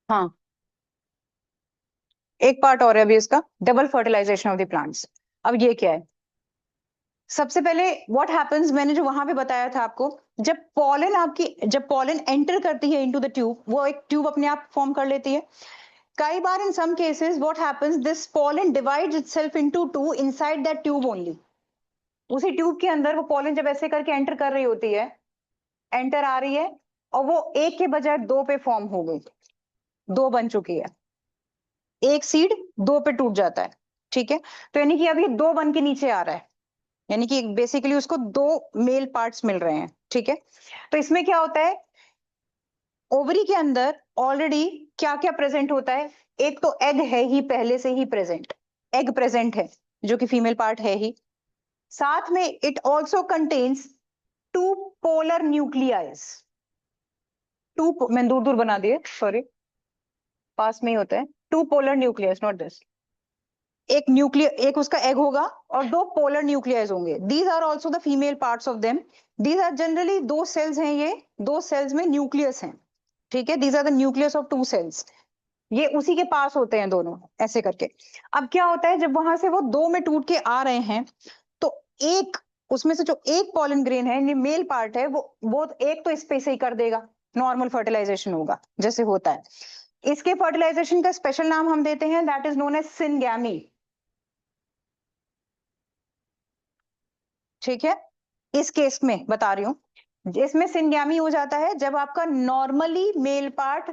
हाँ, एक पार्ट और है अभी इसका, double fertilization of the plants. अब ये क्या है, सबसे पहले व्हाट हैपेंस, मैंने जो वहां पे बताया था आपको, जब पॉलन एंटर करती है इनटू द ट्यूब, वो एक ट्यूब अपने आप फॉर्म कर लेती है। कई बार in some cases what happens, this pollen divides itself into two inside that tube only. उसी ट्यूब के अंदर वो पॉलन जब ऐसे करके एंटर कर रही होती है, एंटर आ रही है, और वो एक के बजाय दो पे फॉर्म हो गई, दो बन चुकी है। एक सीड दो पे टूट जाता है। ठीक है, तो यानी कि अब ये दो बन के नीचे आ रहा है, यानी कि बेसिकली उसको दो मेल पार्ट्स मिल रहे हैं। ठीक है, तो इसमें क्या होता है, ओवरी के अंदर ऑलरेडी क्या क्या प्रेजेंट होता है। एक तो एग है ही पहले से ही प्रेजेंट, एग प्रेजेंट है जो कि फीमेल पार्ट है ही। साथ में it also contains two polar nuclei. Two, मैं दूर दूर बना दिए, सॉरी, पास में ही होता है। Two polar nucleus, not this. एक न्यूक्लियर, एक उसका एग होगा और दो पोलर न्यूक्लियस होंगे। These are also the female parts of them. These are generally दो सेल्स हैं, ये दो सेल्स में न्यूक्लियस हैं। ठीक है, these are the nucleus of two cells. ये उसी के पास होते हैं दोनों, ऐसे करके। अब क्या होता है, जब वहां से वो दो में टूट के आ रहे हैं तो एक उसमें से जो एक पॉलन ग्रेन है, ये मेल पार्ट है, वो एक तो स्पेस ही कर देगा, नॉर्मल फर्टिलाइजेशन होगा जैसे होता है। इसके फर्टिलाइजेशन का स्पेशल नाम हम देते हैं, that is known as syngamy. ठीक है, इस केस में बता रही हूं, इसमें सिनगैमी हो जाता है जब आपका नॉर्मली मेल पार्ट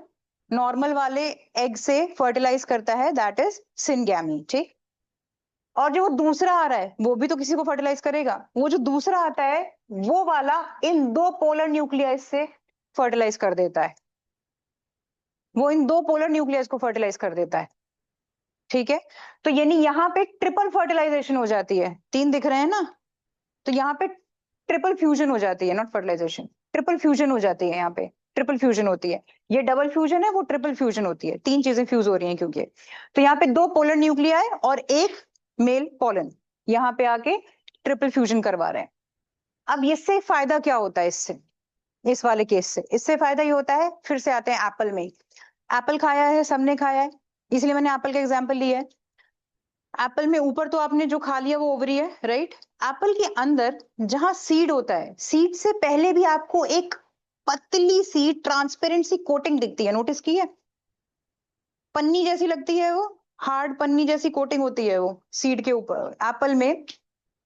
नॉर्मल वाले एग से फर्टिलाइज करता है, दैट इज सिनगैमी। ठीक, और जो दूसरा आ रहा है वो भी तो किसी को फर्टिलाइज करेगा, वो जो दूसरा आता है वो वाला इन दो पोलर न्यूक्लियस से फर्टिलाइज कर देता है, वो इन दो पोलर न्यूक्लियस को फर्टिलाइज कर देता है। ठीक है, तो यानी यहाँ पे ट्रिपल फर्टिलाइजेशन हो जाती है, तीन दिख रहे हैं ना, तो यहाँ पे ट्रिपल फ्यूजन हो जाती है, नॉट फर्टिलाइजेशन, ट्रिपल फ्यूजन हो जाती है, यहाँ पे ट्रिपल फ्यूजन होती है। ये डबल फ्यूजन है, वो ट्रिपल फ्यूजन होती है, तीन चीजें फ्यूज हो रही हैं क्योंकि। तो यहाँ पे दो पोलर न्यूक्लियाई और एक मेल पॉलन यहाँ पे आके ट्रिपल फ्यूजन करवा रहे हैं। अब इससे फायदा क्या होता है, इससे, इस वाले केस से इससे फायदा ये होता है, फिर से आते हैं एप्पल में। एप्पल खाया है, सबने खाया है, इसलिए मैंने एप्पल का एग्जाम्पल लिया है। एप्पल में ऊपर तो आपने जो खा लिया वो ओवरी है, राइट। एप्पल के अंदर जहां सीड होता है, सीड से पहले भी आपको एक पतली सी ट्रांसपेरेंट सी कोटिंग दिखती है, नोटिस की है, पन्नी जैसी लगती है वो, हार्ड पन्नी जैसी कोटिंग होती है वो सीड के ऊपर एप्पल में।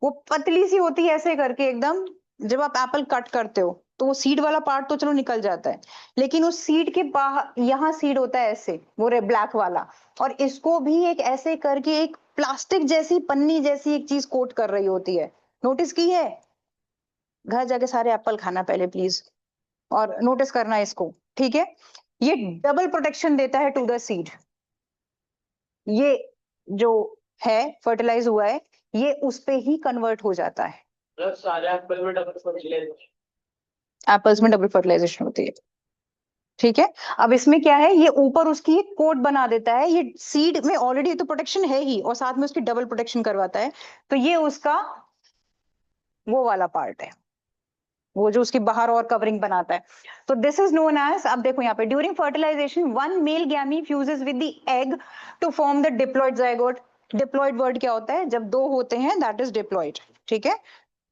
वो पतली सी होती है ऐसे करके एकदम। जब आप एप्पल कट करते हो तो वो सीड वाला पार्ट तो चलो निकल जाता है, लेकिन उस सीड के बाहर यहाँ सीड होता है ऐसे, वो ब्लैक वाला, और इसको भी एक ऐसे करके एक प्लास्टिक जैसी पन्नी जैसी एक चीज कोट कर रही होती है, नोटिस की है। घर जाके सारे एप्पल खाना पहले प्लीज, और नोटिस करना इसको। ठीक है, ये डबल प्रोटेक्शन देता है टू द सीड। ये जो है फर्टिलाइज हुआ है, ये उस पे ही कन्वर्ट हो जाता है। सारे एप्पल में डबल फर्टिलाइजेशन, एप्पल्स में डबल फर्टिलाइजेशन होती है। ठीक है। अब इसमें क्या है, ये ऊपर उसकी एक कोट बना देता है, ये सीड में ऑलरेडी तो प्रोटेक्शन है ही और साथ में उसकी डबल प्रोटेक्शन करवाता है, तो ये उसका वो वाला पार्ट है, वो जो उसकी बाहर और कवरिंग बनाता है। तो दिस इज नोन एज, अब देखो यहाँ पे, during fertilization one male gamete fuses with the egg to form the diploid zygote. Diploid word क्या होता है, जब दो होते हैं दैट इज डिप्लॉइड। ठीक है,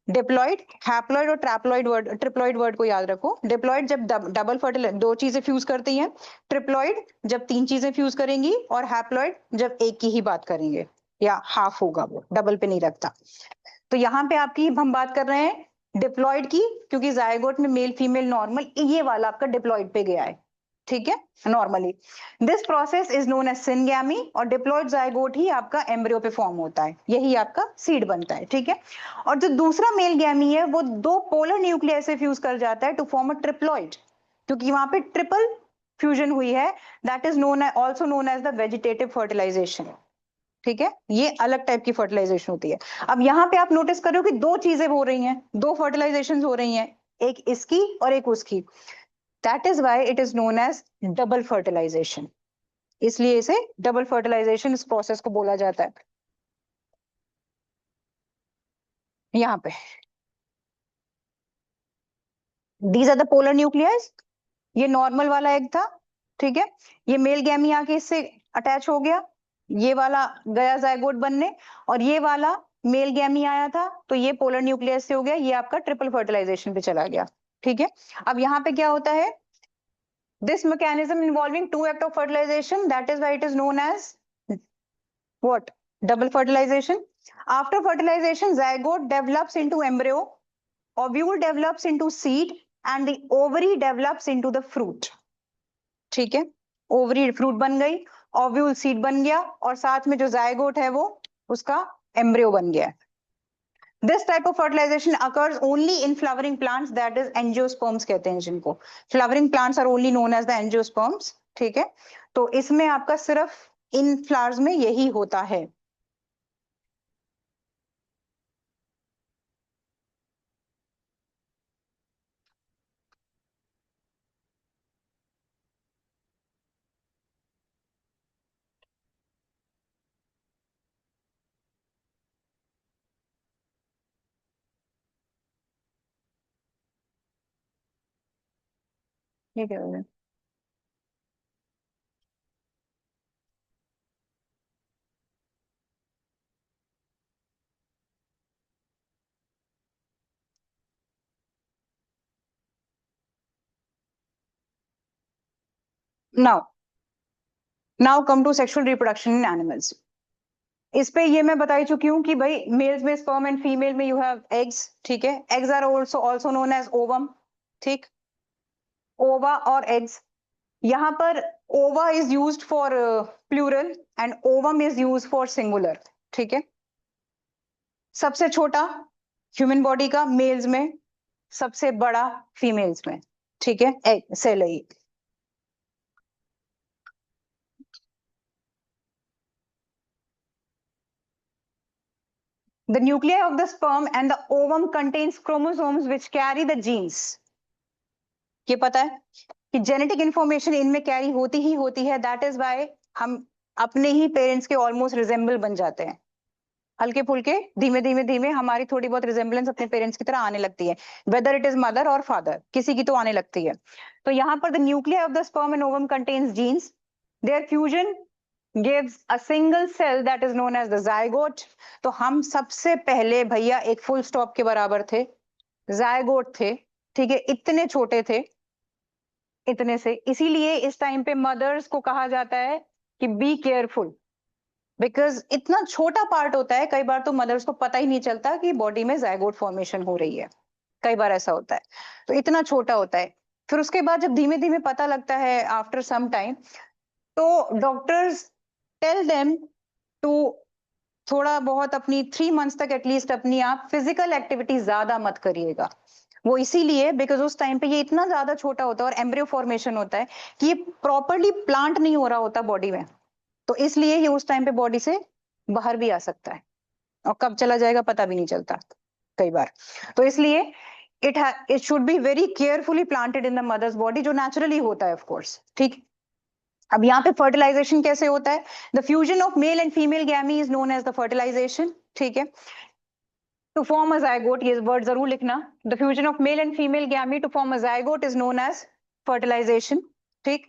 डिप्लॉइड, हैप्लॉइड और ट्रैप्लॉइड वर्ड, ट्रिप्लॉइड वर्ड को याद रखो। डिप्लॉइड जब डबल फर्टिलाइज दो चीजें फ्यूज करती हैं, ट्रिप्लॉइड जब तीन चीजें फ्यूज करेंगी, और हैप्लॉइड जब एक की ही बात करेंगे या हाफ होगा, वो डबल पे नहीं रखता। तो यहाँ पे आपकी हम बात कर रहे हैं डिप्लॉइड की, क्योंकि जायगोट में मेल फीमेल नॉर्मल, ये वाला आपका डिप्लॉइड पे गया है। ठीक है, normally this process is known as syngamy, और डिप्लॉइड जायगोट ही आपका एम्ब्रियो पे फॉर्म होता है, यही आपका सीड बनता है। ठीक है, और जो दूसरा मेल गैमी है वो दो पोलर न्यूक्लियस से फ्यूज कर जाता है टू फॉर्म अ ट्रिप्लॉइड, क्योंकि वहां पे ट्रिपल फ्यूजन हुई है, that is known also known as the vegetative fertilization. ठीक है, ये अलग टाइप की फर्टिलाइजेशन होती है। अब यहाँ पे आप नोटिस करो कि दो चीजें हो रही हैं, दो फर्टिलाइजेशन हो रही हैं, एक इसकी और एक उसकी, that is why it is known as double fertilization, इसलिए इसे डबल फर्टिलाइजेशन इस प्रोसेस को बोला जाता है। यहाँ पे these are the polar nucleus, ये नॉर्मल वाला एग था। ठीक है, ये मेल गैमी आके इससे अटैच हो गया, ये वाला गया जायगोट बनने, और ये वाला मेल गैमी आया था तो ये पोलर न्यूक्लियस से हो गया, ये आपका ट्रिपल फर्टिलाइजेशन पे चला गया। ठीक है, अब यहाँ पे क्या होता है, this mechanism involving two act of fertilization, that is why it is known as what, double fertilization. After fertilization zygote develops into embryo, ovule develops into seed, and the ovary develops into the fruit। ठीक है, ovary fruit बन गई, ovule seed बन गया, और साथ में जो जायगोट है वो उसका एम्ब्रियो बन गया। This type of fertilization occurs only in flowering plants, that is angiosperms कहते हैं जिनको। Flowering plants are only known as the angiosperms. ठीक है, तो इसमें आपका सिर्फ इन फ्लावर्स में यही होता है। ठीक है, now now come to sexual reproduction in animals. इस पे ये मैं बताई चुकी हूँ कि भाई मेल्स में स्पर्म एंड फीमेल में यू हैव एग्स। ठीक है, eggs are also also known as ovum. ठीक, ओवा और एग्स, यहाँ पर ova is used for plural and ovum is used for singular. ठीक है, सबसे छोटा ह्यूमन बॉडी का मेल्स में, सबसे बड़ा फीमेल्स में। ठीक है, एग सेल है। The nuclei of the sperm and the ovum contains chromosomes which carry the genes। ये पता है कि जेनेटिक इंफॉर्मेशन इनमें कैरी होती ही होती है, दैट इज वाई हम अपने ही पेरेंट्स के ऑलमोस्ट रिजेंबल बन जाते हैं। हल्के फुल्के धीमे धीमे धीमे हमारी थोड़ी बहुत रिजेंबलेंस अपने पेरेंट्स की तरह आने लगती है, वेदर इट इज मदर और फादर, किसी की तो आने लगती है। तो यहाँ पर the nuclear of the sperm and ovum contains genes, their fusion gives a single cell that is known as the zygote। तो हम सबसे पहले भैया एक फुल स्टॉप के बराबर थे, जायगोट थे। ठीक है, इतने छोटे थे, इतने से, इसीलिए इस टाइम पे मदर्स को कहा जाता है कि बी केयरफुल, बिकॉज इतना छोटा पार्ट होता है, कई बार तो मदर्स को पता ही नहीं चलता कि बॉडी में जायगोट फॉर्मेशन हो रही है, कई बार ऐसा होता है, तो इतना छोटा होता है। फिर उसके बाद जब धीमे धीमे पता लगता है आफ्टर सम टाइम, तो डॉक्टर्स टेल देम टू थोड़ा बहुत अपनी 3 मंथ्स तक एटलीस्ट अपनी आप फिजिकल एक्टिविटी ज्यादा मत करिएगा। वो इसीलिए बिकॉज उस टाइम पे ये इतना ज्यादा छोटा होता है और एम्ब्रियो फॉर्मेशन होता है कि ये प्रॉपरली प्लांट नहीं हो रहा होता बॉडी में, तो इसलिए ये उस टाइम पे बॉडी से बाहर भी आ सकता है और कब चला जाएगा पता भी नहीं चलता कई बार। तो इसलिए it should be very carefully planted in the mother's body, जो naturally होता है of course, ठीक। अब यहाँ पे फर्टिलाइजेशन कैसे होता है? The fusion of male and female gamete is known as the fertilization, ठीक है। टू फॉर्म अ जाइगोट, ये वर्ड जरूर लिखना, the fusion of male and female gamete to form a zygote is known as fertilization, ठीक।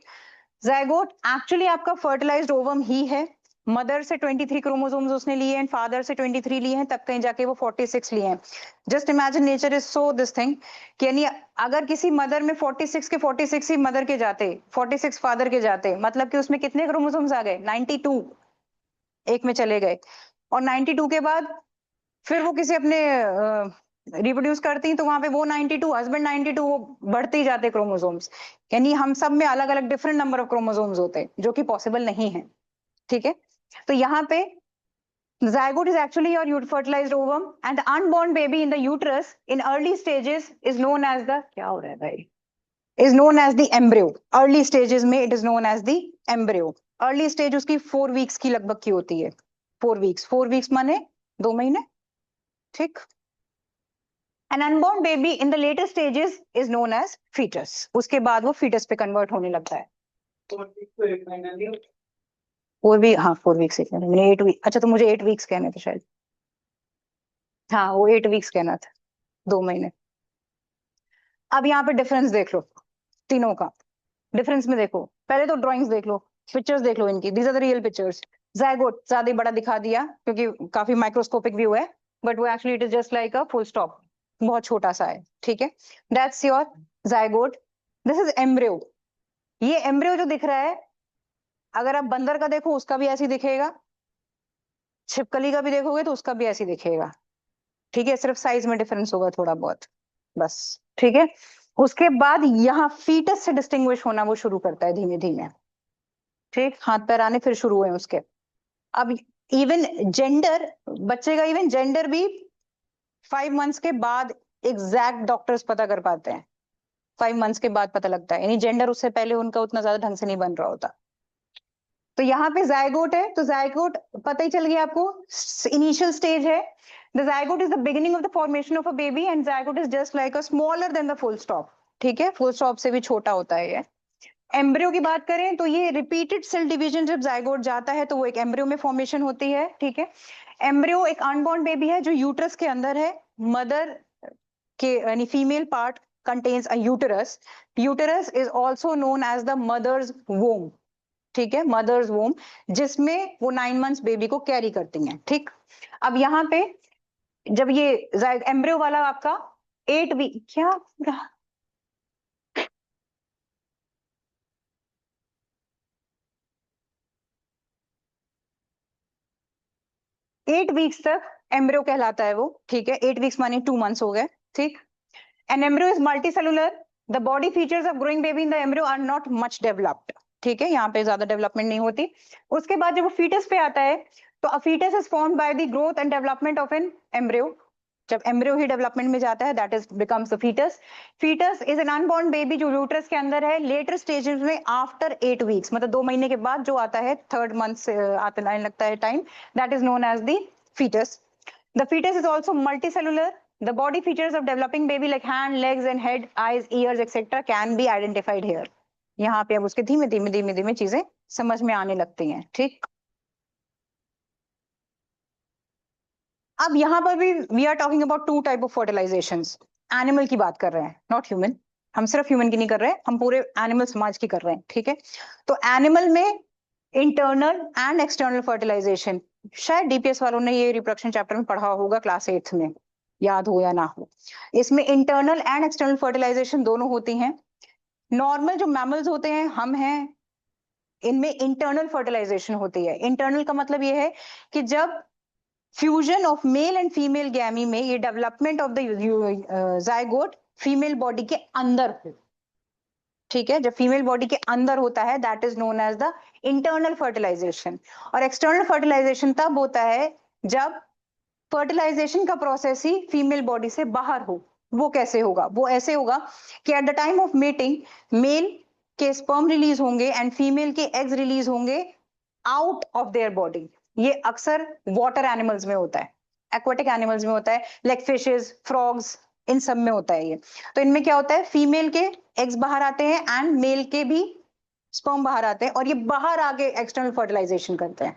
Zygote actually आपका fertilized ovum ही है। Mother से 23 क्रोमोसोम्स उसने लिए हैं, फादर से 23 लिए हैं, तब कहीं जाके वो 46 लिए हैं। Just imagine nature is so this thing, यानी अगर किसी मदर में 46 के 46 ही मदर के जाते, 46 फादर के जाते, मतलब कि उसमें कितने क्रोमोसोम्स आ गए? 92 एक में चले गए। और 92 के बाद फिर वो किसी अपने रिप्रोड्यूस करती तो वहां पे वो 92 हस्बैंड 92 वो बढ़ते ही जाते क्रोमोसोम्स, यानी हम सब में अलग अलग डिफरेंट नंबर ऑफ क्रोमोसोम्स होते हैं, जो कि पॉसिबल नहीं है, ठीक है। तो यहाँ पे zygote is actually your fertilized ovum and the unborn baby in the uterus in early stages is known as the, क्या हो रहा है भाई, is known as the embryo. early stages में it is known as the embryo. early stage उसकी 4 weeks की लगभग की होती है, 4 weeks माने 2 महीने, ठीक। An unborn baby in the later stages is known as fetus. उसके बाद वो fetus पे convert होने लगता है। 4 भी, हाँ 4 weeks मैंने 8 week, अच्छा तो मुझे 8 weeks कहने थे शायद, हाँ वो 8 weeks कहना था, 2 महीने। अब यहाँ पे डिफरेंस देख लो तीनों का, डिफरेंस में देखो, पहले तो ड्राइंग्स देख लो, पिक्चर्स देख लो इनकी, these are the real pictures. Zygote ज्यादा बड़ा दिखा दिया क्योंकि काफी माइक्रोस्कोपिक व्यू है, बट वो actually it is just like a full stop, बहुत छोटा सा है, ठीक है। That's your zygote. This is embryo. ये एम्ब्रियो जो दिख रहा है, अगर आप बंदर का देखो उसका भी ऐसे दिखेगा, छिपकली का भी देखोगे तो उसका भी ऐसे दिखेगा, ठीक है, सिर्फ साइज में डिफरेंस होगा थोड़ा बहुत, बस, ठीक है। उसके बाद यहाँ फीटस से डिस्टिंग्विश होना वो शुरू करता है धीमे धीमे, ठीक, हाथ पैर आने फिर शुरू हुए उसके। अब इवन जेंडर, बच्चे का इवन जेंडर भी 5 मंथ्स के बाद एग्जैक्ट डॉक्टर्स पता कर पाते हैं, 5 मंथ्स के बाद पता लगता है, यानी जेंडर उससे पहले उनका उतना ज्यादा ढंग से नहीं बन रहा होता। तो यहाँ पे जाइगोट है, तो जाइगोट पता ही चल गया आपको, इनिशियल स्टेज है। The zygote is the beginning of the formation of a baby and zygote is just like a smaller than the full stop, ठीक है, फुल स्टॉप से भी छोटा होता है ये। एम्ब्रियो की बात करें तो ये रिपीटेड सेल डिवीजन जब जाइगोट जाता है तो वो एक एम्ब्रियो में फॉर्मेशन होती है, ठीक है। एम्ब्रियो एक अनबॉर्न बेबी है जो यूट्रस के अंदर है, मदर के यानी female part contains a uterus, uterus is also known as the mother's womb, ठीक है, मदर्स वोम, जिसमें वो 9 मंथ्स बेबी को कैरी करती हैं, ठीक। अब यहाँ पे जब ये एम्ब्रियो वाला आपका 8 वीक, क्या 8 वीक्स तक एम्ब्रियो कहलाता है वो, ठीक है, 8 वीक्स माने 2 मंथ्स हो गए, ठीक। An embryo is multicellular, the body features of growing baby in the embryo are not much developed, ठीक है, यहाँ पे ज्यादा डेवलपमेंट नहीं होती। उसके बाद जब वो फीटस पे आता है तो a foetus is formed by the growth and development of an embryo, जब एम्ब्रियो ही डेवलपमेंट में जाता है that is becomes the foetus. Foetus is an unborn baby जो यूट्रस के अंदर है, लेटर स्टेजेस में आफ्टर 8 वीक्स, मतलब 2 महीने के बाद जो आता है, 3rd मंथ से आता लगता है time, that is known as the fetus. The fetus is also multicellular. The body features of developing baby like hand, legs and head, eyes, ears, etc. can be identified here. यहाँ पे अब उसके धीमे धीमे धीमे धीमे चीजें समझ में आने लगती हैं, ठीक। अब यहाँ पर भी we are talking about 2 type of fertilisations. Animal की बात कर रहे हैं, नॉट ह्यूमन, हम सिर्फ ह्यूमन की नहीं कर रहे हैं, हम पूरे एनिमल समाज की कर रहे हैं, ठीक है। तो एनिमल में इंटरनल एंड एक्सटर्नल फर्टिलाइजेशन, शायद डीपीएस वालों ने ये रिप्रोडक्शन चैप्टर में पढ़ा होगा क्लास 8th में, याद हो या ना हो। इसमें इंटरनल एंड एक्सटर्नल फर्टिलाइजेशन दोनों होती हैं। नॉर्मल जो मैमल्स होते हैं, हम हैं, इनमें इंटरनल फर्टिलाइजेशन होती है। इंटरनल का मतलब ये है कि जब fusion of male and female gamete में ये development of the zygote female body के अंदर हो, ठीक है, जब फीमेल बॉडी के अंदर होता है that is known as the internal fertilization. और एक्सटर्नल फर्टिलाइजेशन तब होता है जब फर्टिलाइजेशन का प्रोसेस ही फीमेल बॉडी से बाहर हो। वो कैसे होगा? वो ऐसे होगा कि at the time of mating male के स्पर्म रिलीज होंगे एंड फीमेल के एग्स रिलीज होंगे आउट ऑफ देयर बॉडी। ये अक्सर वाटर एनिमल्स में होता है, एक्वाटिक एनिमल्स में होता है, लाइक फिशेस, फ्रॉग्स, इन सब में होता है ये। तो इनमें क्या होता है, फीमेल के एग्स बाहर आते हैं एंड मेल के भी स्पर्म बाहर आते हैं, और ये बाहर आगे एक्सटर्नल फर्टिलाइजेशन करते हैं,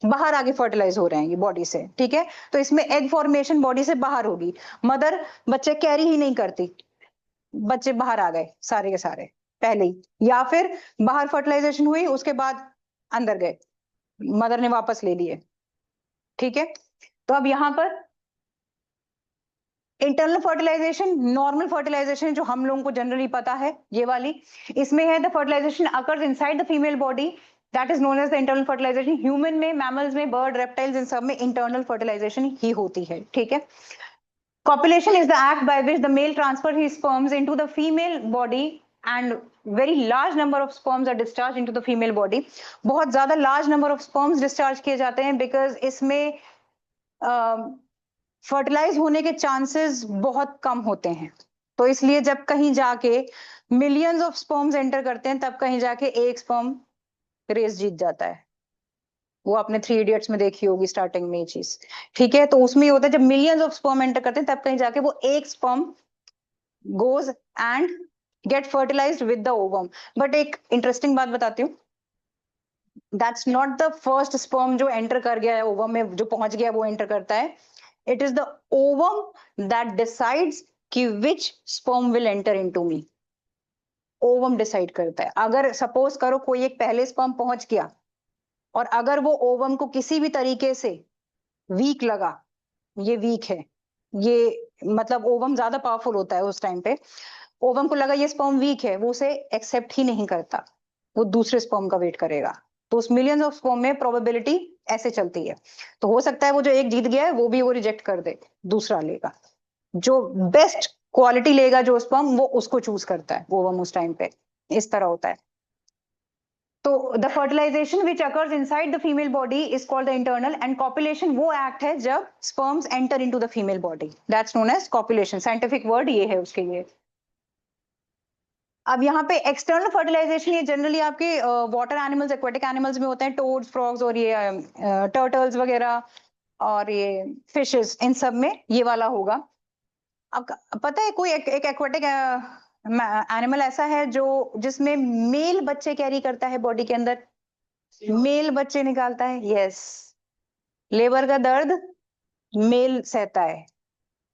बाहर आगे फर्टिलाइज हो रहे हैं ये बॉडी से, ठीक है। तो इसमें एग फॉर्मेशन बॉडी से बाहर होगी, मदर बच्चे कैरी ही नहीं करती, बच्चे बाहर आ गए सारे के सारे पहले ही, या फिर बाहर फर्टिलाइजेशन हुई उसके बाद अंदर गए, मदर ने वापस ले लिए, ठीक है। तो अब यहां पर इंटरनल फर्टिलाइजेशन, नॉर्मल फर्टिलाइजेशन जो हम लोगों को जनरली पता है ये वाली, इसमें है the fertilization occurs inside the female body, that is known as the internal fertilization. Human में, मैमल्स में, बर्ड, रेप्टाइल्स, इन सब में इंटरनल फर्टिलाइजेशन ही होती है, ठीक है। Copulation is the act by which the male transfers his sperms into the female body and very large number of sperms are discharged into the female body. बहुत ज्यादा large number of sperms discharge किए जाते हैं because इसमें fertilise होने के chances बहुत कम होते हैं। तो इसलिए जब कहीं जाके मिलियंस ऑफ स्पर्म्स एंटर करते हैं तब कहीं जाके एक स्पर्म रेस जीत जाता है। वो आपने 3 इडियट्स में देखी होगी स्टार्टिंग में ये चीज, ठीक है। तो उसमें होता है जब मिलियंस ऑफ स्पर्म एंटर करते हैं तब कहीं जाके वो एक sperm goes and get fertilized with the ovum. But एक इंटरेस्टिंग बात बताती हूँ, that's not the first sperm जो एंटर कर गया है ओवम में, जो पहुंच गया वो एंटर करता है। It is the ovum that decides कि which sperm will enter into me. Ovum decide करता है। अगर सपोज करो कोई एक पहले स्पर्म पहुंच गया और अगर वो ओवम को किसी भी तरीके से वीक लगा, ये वीक है, ये मतलब ओवम ज्यादा पावरफुल होता है उस टाइम पे, ओवम को लगा ये स्पर्म वीक है, वो उसे एक्सेप्ट ही नहीं करता, वो दूसरे स्पर्म का वेट करेगा। तो उस मिलियंस ऑफ स्पर्म में प्रोबेबिलिटी ऐसे चलती है। तो हो सकता है वो जो एक जीत गया है वो भी वो रिजेक्ट कर दे, दूसरा लेगा, जो बेस्ट क्वालिटी लेगा जो स्पर्म वो उसको चूज करता है ओवम उस टाइम पे, इस तरह होता है। तो the fertilization which occurs inside the female body is called the internal, and copulation वो एक्ट है जब sperms enter into the female body, that's known as copulation. Scientific word ये है उसके लिए। अब यहाँ पे एक्सटर्नल फर्टिलाइजेशन ये जनरली आपके वाटर एनिमल्स, एक्वेटिक एनिमल्स में होते हैं, टोड्स, फ्रॉग्स और ये टर्टल्स वगैरह और ये फिशेस, इन सब में ये वाला होगा। अब पता है कोई एक एक्वेटिक एनिमल ऐसा है जो जिसमें मेल बच्चे कैरी करता है बॉडी के अंदर, मेल बच्चे निकालता है, यस। लेबर का दर्द मेल सहता है,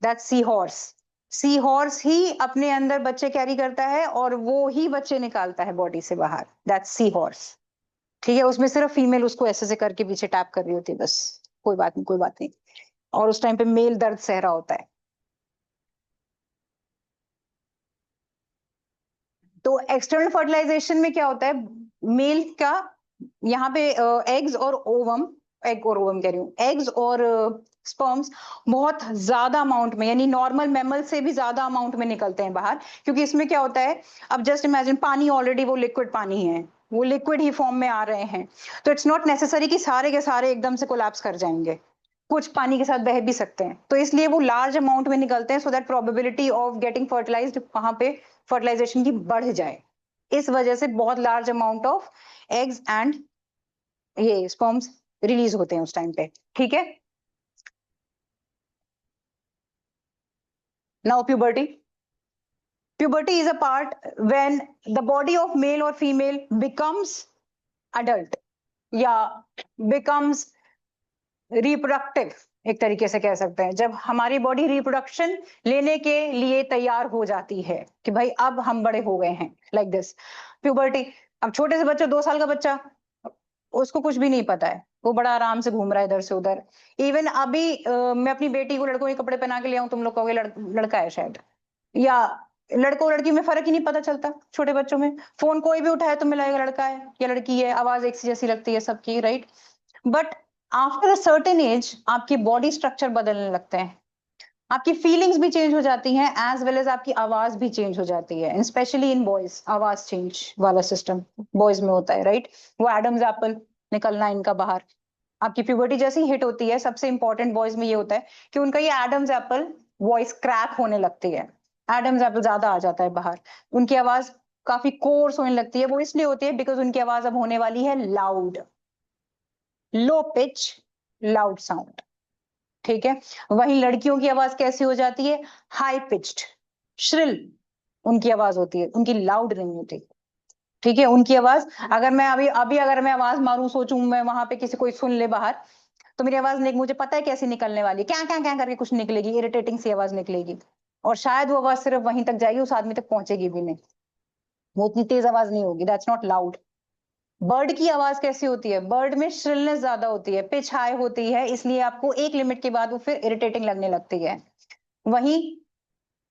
that's seahorse. Seahorse ही अपने अंदर बच्चे कैरी करता है और वो ही बच्चे निकालता है बॉडी से बाहर, दैट्स सी हॉर्स, ठीक है। उसमें सिर्फ फीमेल उसको ऐसे से करके पीछे टैप कर रही होती है, बस कोई बात नहीं, कोई बात नहीं, और उस टाइम पे मेल दर्द सह रहा होता है। तो एक्सटर्नल फर्टिलाइजेशन में क्या होता है, मेल का यहाँ पे एग्स और ओवम, एग और ओवम कह रही हूँ, एग्स और स्पर्म्स बहुत ज्यादा अमाउंट में, यानी नॉर्मल मैमल से भी ज्यादा अमाउंट में निकलते हैं बाहर, क्योंकि इसमें क्या होता है, अब जस्ट इमेजिन पानी ऑलरेडी वो लिक्विड पानी है, वो लिक्विड ही फॉर्म में आ रहे हैं, तो इट्स नॉट नेसेसरी कि सारे के सारे एकदम से कोलैप्स कर जाएंगे, कुछ पानी के साथ बह भी सकते हैं। तो इसलिए वो लार्ज अमाउंट में निकलते हैं, so that probability of getting fertilized वहां पे फर्टिलाइजेशन की बढ़ जाए। इस वजह से बहुत large amount of eggs and ये स्पर्म्स रिलीज होते हैं उस टाइम पे, ठीक है। Now puberty. Puberty is a part when the body of male or female becomes adult या becomes reproductive, एक तरीके से कह सकते हैं, जब हमारी बॉडी रिप्रोडक्शन लेने के लिए तैयार हो जाती है कि भाई अब हम बड़े हो गए हैं, लाइक दिस प्यूबर्टी। अब छोटे से बच्चे, 2 साल का बच्चा, उसको कुछ भी नहीं पता है, वो बड़ा आराम से घूम रहा है इधर से उधर। इवन अभी मैं अपनी बेटी को लड़कों के कपड़े पहना के ले आऊं, तुम लोग कहोगे लड़का है शायद, या लड़कों लड़की में फर्क ही नहीं पता चलता छोटे बच्चों में। फोन कोई भी उठाए तो मिलाएगा लड़का है या लड़की है, आवाज एक सी जैसी लगती है सबकी, right. But after a certain age आपकी बॉडी स्ट्रक्चर बदलने लगते हैं, आपकी फीलिंग्स भी चेंज हो जाती हैं, एज वेल एज आपकी आवाज भी चेंज हो जाती है, स्पेशली इन बॉयज आवाज चेंज वाला सिस्टम बॉयज में होता है, राइट। वो एडम्स एप्पल निकलना इनका बाहर, आपकी प्यूबर्टी जैसे ही हिट होती है, सबसे इंपॉर्टेंट बॉयज में ये होता है कि उनका ये एडम्स एप्पल वॉइस क्रैक होने लगती है, एडम्स एप्पल ज्यादा आ जाता है बाहर, उनकी आवाज काफी कोर्स होने लगती है। वो इसलिए होती है बिकॉज उनकी आवाज अब होने वाली है loud, low pitch loud sound, ठीक है। वहीं लड़कियों की आवाज कैसी हो जाती है? हाई पिच्ड, श्रिल उनकी आवाज होती है, उनकी लाउड नहीं होती। ठीक है, उनकी आवाज, अगर मैं अभी अभी अगर मैं आवाज मारूं, सोचूं मैं वहां पे किसी कोई सुन ले बाहर, तो मेरी आवाज मुझे पता है कैसी निकलने वाली, क्या क्या क्या करके कुछ निकलेगी, इरिटेटिंग सी आवाज निकलेगी, और शायद वो आवाज सिर्फ वहीं तक जाएगी, उस आदमी तक पहुंचेगी भी नहीं, वो उतनी तेज आवाज नहीं होगी, दैट्स नॉट लाउड। बर्ड की आवाज कैसी होती है? बर्ड में श्रिलनेस ज्यादा होती है, पिच हाई होती है, इसलिए आपको एक लिमिट के बाद वो फिर इरिटेटिंग लगने लगती है। वहीं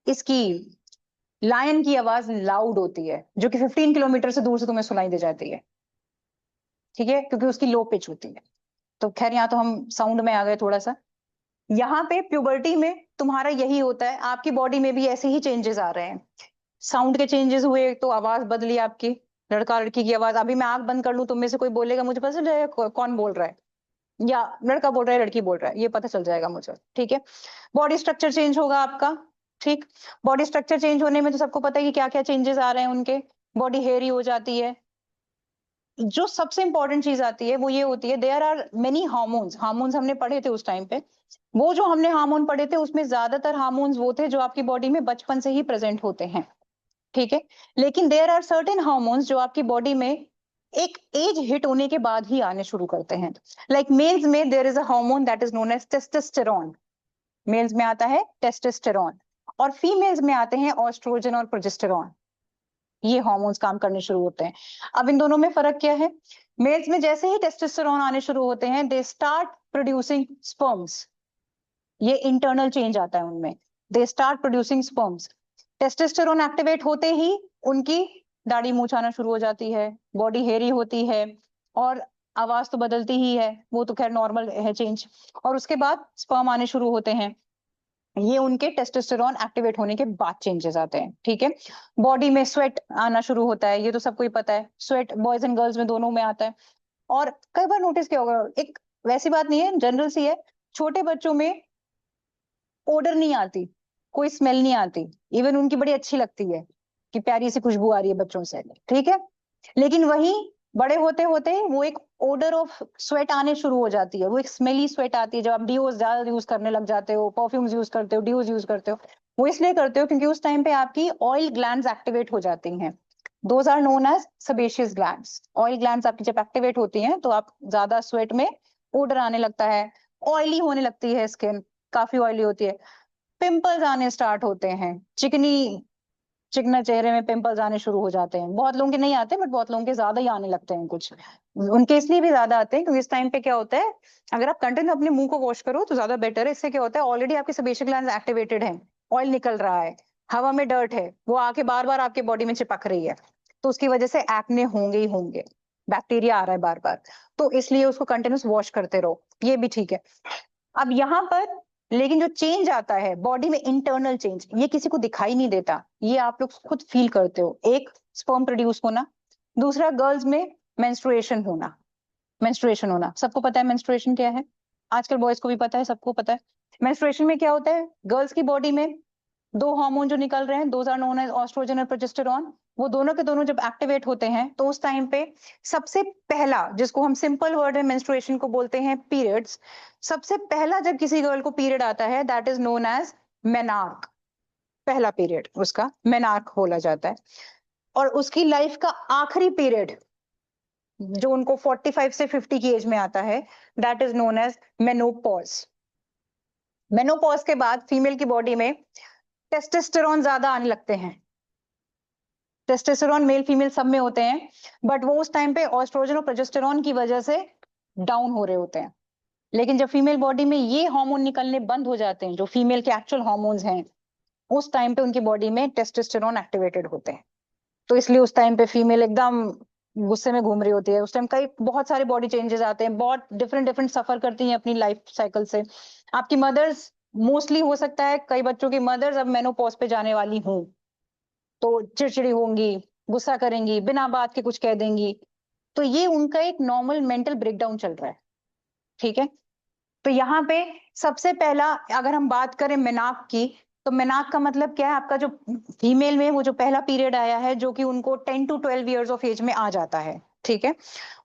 इसकी लायन की आवाज लाउड होती है, जो कि 15 किलोमीटर से दूर से तुम्हें सुनाई दे जाती है। ठीक है, क्योंकि उसकी लो पिच होती है। तो खैर यहाँ तो हम साउंड में आ गए थोड़ा सा। यहाँ पे प्यूबर्टी में तुम्हारा यही होता है, आपकी बॉडी में भी ऐसे ही चेंजेस आ रहे हैं। साउंड के चेंजेस हुए तो आवाज बदली आपकी, लड़का लड़की की आवाज। अभी मैं आंख बंद कर लूं, तुम में से कोई बोलेगा, मुझे पता चल जाएगा कौन बोल रहा है, या लड़का बोल रहा है लड़की बोल रहा है, ये पता चल जाएगा मुझे। ठीक है, बॉडी स्ट्रक्चर चेंज होगा आपका। ठीक, बॉडी स्ट्रक्चर चेंज होने में तो सबको पता है कि क्या क्या चेंजेस आ रहे हैं उनके। बॉडी हेयरी हो जाती है। जो सबसे इंपॉर्टेंट चीज आती है वो ये होती है, there are many hormones. Hormones हमने पढ़े थे उस टाइम पे, वो जो हमने हार्मोन पढ़े थे उसमें ज्यादातर हार्मोन्स वो थे जो आपकी बॉडी में बचपन से ही प्रेजेंट होते हैं। ठीक है, लेकिन देयर आर सर्टेन हार्मोन्स जो आपकी बॉडी में एक एज हिट होने के बाद ही आने शुरू करते हैं। लाइक मेल्स में there is a hormone that is known as testosterone. Males में आता है टेस्टोस्टेरोन, और फीमेल्स में आते हैं ऑस्ट्रोजन और प्रोजेस्टेरोन। ये हार्मोन्स काम करने शुरू होते हैं। अब इन दोनों में फर्क क्या है? मेल्स में जैसे ही टेस्टोस्टेरोन आने शुरू होते हैं, दे स्टार्ट प्रोड्यूसिंग स्पर्म्स। ये इंटरनल चेंज आता है उनमें, they start producing sperms. Testosterone activate होते ही उनकी दाढ़ी मूंछ आना शुरू हो जाती है, बॉडी हेयरी होती है, और आवाज तो बदलती ही है, वो तो खैर नॉर्मल है चेंज। और उसके बाद स्पर्म आने शुरू होते हैं, ये उनके टेस्टोस्टेरोन एक्टिवेट होने के बाद चेंजेस आते हैं। ठीक है, बॉडी में स्वेट आना शुरू होता है, ये तो सबको ही पता है, स्वेट बॉयज एंड गर्ल्स में दोनों में आता है। और कई बार नोटिस किया होगा, एक वैसी बात नहीं है, जनरल सी है, छोटे बच्चों में ओडर नहीं आती, कोई स्मेल नहीं आती, इवन उनकी बड़ी अच्छी लगती है कि प्यारी सी खुशबू आ रही है बच्चों से। ठीक है, लेकिन वही बड़े होते होते वो एक ओडर ऑफ स्वेट आने शुरू हो जाती है, वो एक स्मेली स्वेट आती है जब आप डिओज ज्यादा यूज करने लग जाते हो, परफ्यूम्स यूज करते हो, डिओज यूज करते हो। वो इसलिए करते हो क्योंकि उस टाइम पे आपकी ऑयल ग्लैंड्स एक्टिवेट हो जाती हैं। Those are known as sebaceous glands. Oil glands आपकी जब एक्टिवेट होती हैं तो आप ज्यादा स्वेट में ओडर आने लगता है, ऑयली होने लगती है स्किन, काफी ऑयली होती है, पिंपल्स आने स्टार्ट होते हैं, चिकना चेहरे में पिंपल्स आने शुरू हो जाते हैं। बहुत लोगों के नहीं आते, बट बहुत लोगों के ज्यादा ही आने लगते हैं। कुछ उनके इसलिए भी ज्यादा आते हैं क्योंकि इस टाइम पे क्या होता है, अगर आप कंटिन्यू अपने मुंह को वॉश करो तो ज्यादा बेटर है। इससे क्या होता है, ऑलरेडी आपके सेबेशियल ग्लैंड्स एक्टिवेटेड हैं, ऑयल निकल रहा है, हवा में डर्ट है, वो आके बार बार आपके बॉडी में चिपक रही है, तो उसकी वजह से एक्ने होंगे ही होंगे, बैक्टीरिया आ रहा है बार बार, तो इसलिए उसको कंटिन्यूस वॉश करते रहो, ये भी ठीक है। अब यहाँ पर लेकिन जो चेंज आता है बॉडी में, इंटरनल चेंज, ये किसी को दिखाई नहीं देता, ये आप लोग खुद फील करते हो। एक, स्पर्म प्रोड्यूस होना, दूसरा गर्ल्स में मेंस्ट्रुएशन होना। मेंस्ट्रुएशन होना सबको पता है, मेंस्ट्रुएशन क्या है, आजकल बॉयज को भी पता है, सबको पता है। मेंस्ट्रुएशन में क्या होता है, गर्ल्स की बॉडी में दो हार्मोन जो निकल रहे हैं, those are known as oestrogen और प्रोजेस्टेरॉन, वो दोनों के दोनों जब एक्टिवेट होते हैं तो उस टाइम पे सबसे पहला, जिसको हम सिंपल वर्ड में मेंस्ट्रुएशन को बोलते हैं पीरियड्स, सबसे पहला जब किसी गर्ल को पीरियड आता है that is known as menarche. पहला पीरियड उसका मेनार्क बोला जाता है। और उसकी लाइफ का आखिरी पीरियड जो उनको 45 से 50 की एज में आता है that is known as menopause. Menopause के बाद फीमेल की बॉडी में टेस्टोस्टेरोन ज्यादा आने लगते हैं। टेस्टोस्टेरोन मेल फीमेल सब में होते हैं, बट वो उस टाइम पे ऑस्ट्रोजन और प्रोजेस्टेरोन की वजह से डाउन हो रहे होते हैं। लेकिन जब फीमेल बॉडी में ये हार्मोन निकलने बंद हो जाते हैं, जो फीमेल के एक्चुअल हार्मोन्स हैं, उस टाइम पे उनकी बॉडी में टेस्टोस्टेरोन एक्टिवेटेड होते हैं। तो इसलिए उस टाइम पे फीमेल एकदम गुस्से में घूम रही होती है। उस टाइम कई बहुत सारे बॉडी चेंजेस आते हैं, बहुत डिफरेंट डिफरेंट सफर करती हैं अपनी लाइफ साइकिल से। आपकी मदर्स, मोस्टली हो सकता है कई बच्चों की मदर्स अब मेनोपॉज पे जाने वाली हूँ, तो चिड़चिड़ी होंगी, गुस्सा करेंगी, बिना बात के कुछ कह देंगी, तो ये उनका एक नॉर्मल मेंटल ब्रेकडाउन चल रहा है। ठीक है, तो यहाँ पे सबसे पहला अगर हम बात करें मेनाक की, तो मेनाक का मतलब क्या है, आपका जो फीमेल में वो जो पहला पीरियड आया है जो कि उनको 10 to 12 ईयर्स ऑफ एज में आ जाता है, ठीक है।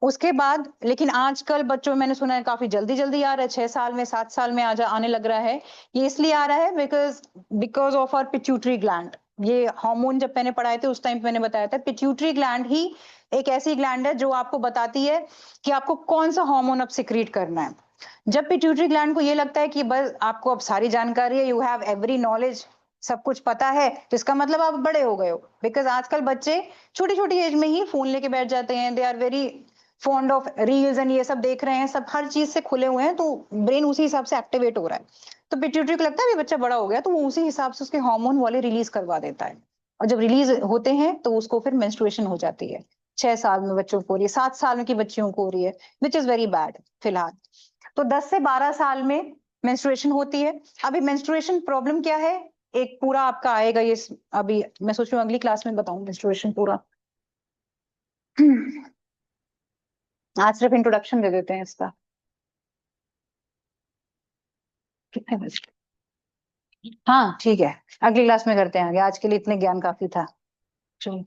उसके बाद लेकिन आजकल बच्चों में मैंने सुना है काफी जल्दी जल्दी आ रहा है, 6 साल में 7 साल में आने लग रहा है। ये इसलिए आ रहा है because of our pituitary gland. ये हार्मोन जब मैंने पढ़ाए थे उस टाइम मैंने बताया था, पिट्यूटरी ग्लैंड ही एक ऐसी ग्लैंड है जो आपको बताती है कि आपको कौन सा हार्मोन अब सिक्रीट करना है। जब पिट्यूटरी ग्लैंड को ये लगता है कि बस आपको अब सारी जानकारी है, यू हैव एवरी नॉलेज, सब कुछ पता है, तो इसका मतलब आप बड़े हो गए हो। बिकॉज आजकल बच्चे छोटी छोटी एज में ही फोन लेके बैठ जाते हैं, they are very fond of reels and ये सब देख रहे हैं, सब हर चीज से खुले हुए हैं, तो ब्रेन उसी हिसाब से एक्टिवेट हो रहा है। तो पिट्यूटरी को लगता है ये बच्चा बड़ा हो गया, तो वो उसी हिसाब से उसके हार्मोन वाले रिलीज करवा देता है। और जब रिलीज होते हैं तो उसको फिर मेंस्ट्रुएशन हो जाती है। 6 साल में बच्चों को हो रही है, 7 साल की बच्चियों को हो रही है, विच इज वेरी बैड फिलहाल। तो 10 से 12 साल में मेंस्ट्रुएशन होती है। अभी मेंस्ट्रुएशन प्रॉब्लम क्या है, एक पूरा आपका आएगा ये, अभी मैं सोच रही हूँ अगली क्लास में बताऊं मेंस्ट्रुएशन पूरा। आज सिर्फ इंट्रोडक्शन दे देते हैं इसका। कितने बजे? हाँ ठीक है, अगली क्लास में करते हैं आगे, आज के लिए इतने ज्ञान काफी था। चलो।